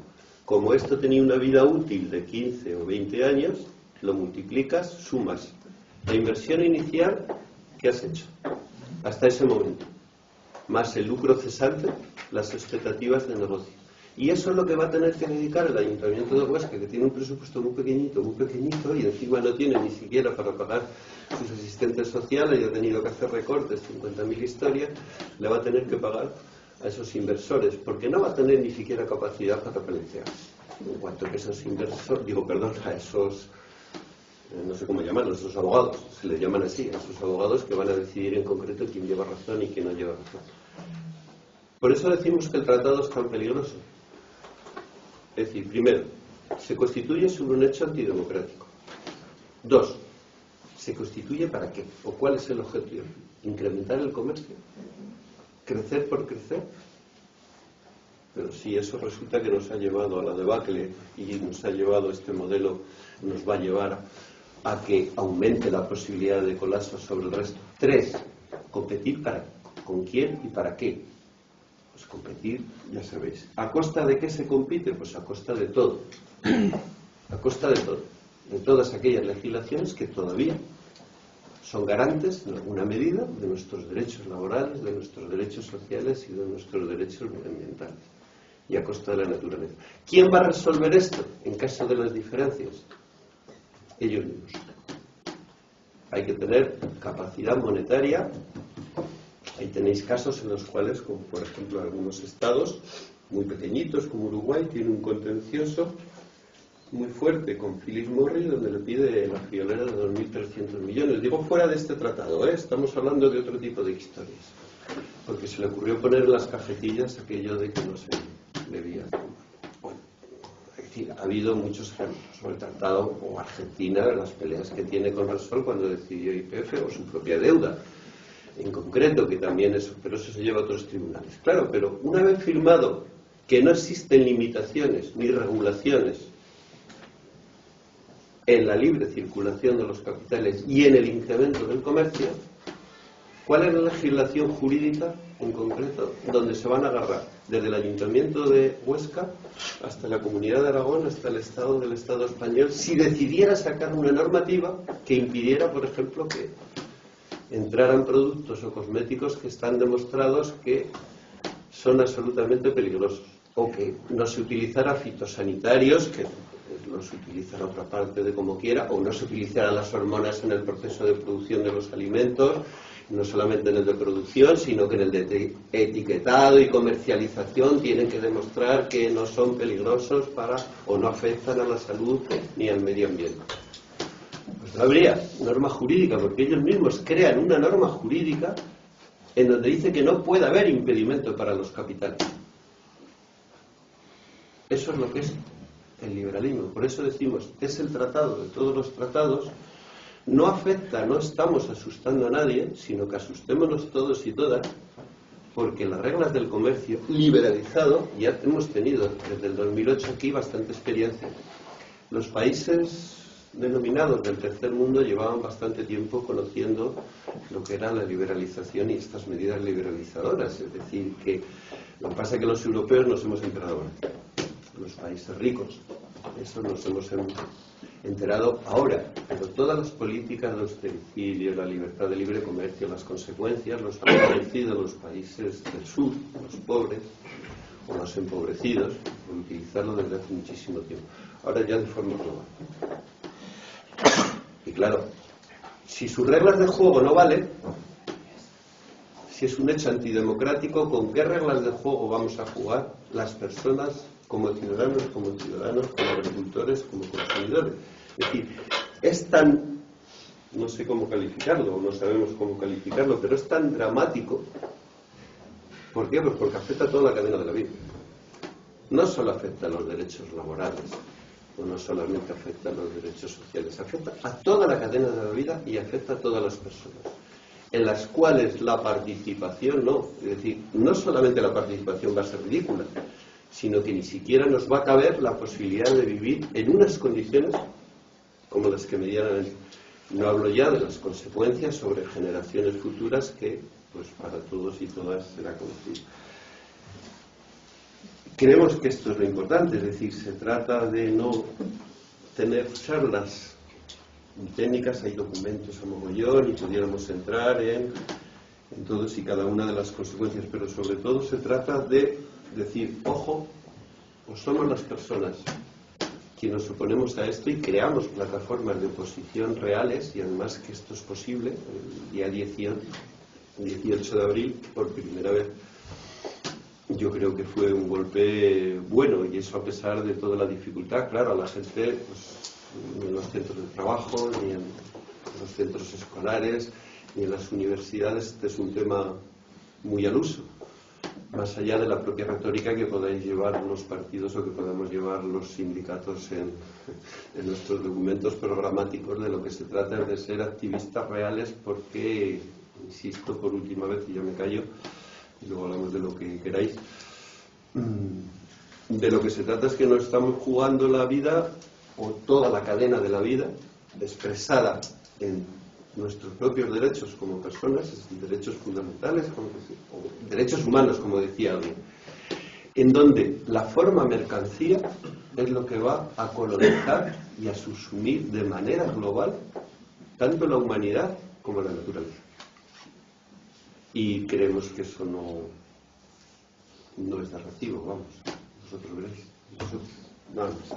Speaker 2: Como esto tenía una vida útil de 15 o 20 años, lo multiplicas, sumas la inversión inicial que has hecho hasta ese momento, más el lucro cesante, las expectativas de negocio. Y eso es lo que va a tener que dedicar el Ayuntamiento de Huesca, que tiene un presupuesto muy pequeñito, y encima no tiene ni siquiera para pagar sus asistentes sociales y ha tenido que hacer recortes, 50.000 historias, le va a tener que pagar a esos inversores, porque no va a tener ni siquiera capacidad para pelear. En cuanto que esos inversores, a esos, no sé cómo llamarlos, esos abogados, se les llaman así, a esos abogados que van a decidir en concreto quién lleva razón y quién no lleva razón. Por eso decimos que el tratado es tan peligroso. Es decir, primero, se constituye sobre un hecho antidemocrático. 2, ¿se constituye para qué? ¿O cuál es el objetivo? ¿Incrementar el comercio? ¿Crecer por crecer? Pero si eso resulta que nos ha llevado a la debacle y nos ha llevado este modelo, nos va a llevar a que aumente la posibilidad de colapso sobre el resto. 3, competir con quién y para qué. Pues competir, ya sabéis. ¿A costa de qué se compite? Pues a costa de todo. A costa de todo. De todas aquellas legislaciones que todavía son garantes, en alguna medida, de nuestros derechos laborales, de nuestros derechos sociales y de nuestros derechos medioambientales. Y a costa de la naturaleza. ¿Quién va a resolver esto en caso de las diferencias? Ellos mismos. Hay que tener capacidad monetaria. Ahí tenéis casos en los cuales, como por ejemplo algunos estados muy pequeñitos como Uruguay, tiene un contencioso muy fuerte con Philip Morris, donde le pide la friolera de 2.300 millones. Digo fuera de este tratado, estamos hablando de otro tipo de historias, porque se le ocurrió poner en las cajetillas aquello de que no se debía. Bueno, es decir, ha habido muchos ejemplos sobre el tratado, o Argentina, las peleas que tiene con Repsol cuando decidió YPF, o su propia deuda en concreto, que también eso, pero eso se lleva a otros tribunales. Claro, pero una vez firmado que no existen limitaciones ni regulaciones en la libre circulación de los capitales y en el incremento del comercio, ¿cuál es la legislación jurídica en concreto donde se van a agarrar? Desde el Ayuntamiento de Huesca hasta la Comunidad de Aragón, hasta el Estado del Estado español, si decidiera sacar una normativa que impidiera, por ejemplo, que entraran productos o cosméticos que están demostrados que son absolutamente peligrosos, o que no se utilizara fitosanitarios, que los utiliza la otra parte de como quiera, o no se utilizaran las hormonas en el proceso de producción de los alimentos, no solamente en el de producción, sino que en el de etiquetado y comercialización tienen que demostrar que no son peligrosos o no afectan a la salud ni al medio ambiente. Pues no habría norma jurídica, porque ellos mismos crean una norma jurídica en donde dice que no puede haber impedimento para los capitales. Eso es lo que es el liberalismo. Por eso decimos, es el tratado de todos los tratados, no afecta, no estamos asustando a nadie, sino que asustémonos todos y todas, porque las reglas del comercio liberalizado, ya hemos tenido desde el 2008 aquí bastante experiencia. Los países denominados del tercer mundo llevaban bastante tiempo conociendo lo que era la liberalización y estas medidas liberalizadoras, es decir, que lo que pasa es que los europeos nos hemos enterado ahora, los países ricos, eso nos hemos enterado ahora, pero todas las políticas de austericidio, la libertad de libre comercio, las consecuencias los han padecido los países del sur, los pobres o los empobrecidos, por utilizarlo desde hace muchísimo tiempo, ahora ya de forma global. Y claro, si sus reglas de juego no valen, si es un hecho antidemocrático, ¿con qué reglas de juego vamos a jugar las personas como ciudadanos, como agricultores, como consumidores. Es decir, es tan, no sé cómo calificarlo, o no sabemos cómo calificarlo, pero es tan dramático. ¿Por qué? Pues porque afecta a toda la cadena de la vida. No solo afecta a los derechos laborales, o no solamente afecta a los derechos sociales, afecta a toda la cadena de la vida y afecta a todas las personas, en las cuales la participación no, es decir, no solamente la participación va a ser ridícula, sino que ni siquiera nos va a caber la posibilidad de vivir en unas condiciones como las que medianamente. No hablo ya de las consecuencias sobre generaciones futuras que, pues para todos y todas será conocido. Creemos que esto es lo importante, es decir, se trata de no tener charlas técnicas, hay documentos a mogollón y pudiéramos entrar en todos y cada una de las consecuencias, pero sobre todo se trata de decir, ojo, o somos las personas quienes nos oponemos a esto y creamos plataformas de oposición reales, y además que esto es posible, el día 18 de abril, por primera vez. Yo creo que fue un golpe bueno, y eso a pesar de toda la dificultad. Claro, a la gente, pues, ni en los centros de trabajo, ni en los centros escolares, ni en las universidades, este es un tema muy al uso. Más allá de la propia retórica que podáis llevar los partidos o que podamos llevar los sindicatos en nuestros documentos programáticos, de lo que se trata es de ser activistas reales, porque, insisto por última vez y ya me callo, y luego hablamos de lo que queráis, de lo que se trata es que no estamos jugando la vida o toda la cadena de la vida expresada en nuestros propios derechos como personas, derechos fundamentales, o derechos humanos, como decía alguien, en donde la forma mercancía es lo que va a colonizar y a subsumir de manera global tanto la humanidad como la naturaleza. Y creemos que eso no es de recibo, vamos. Vosotros veréis. Nada más.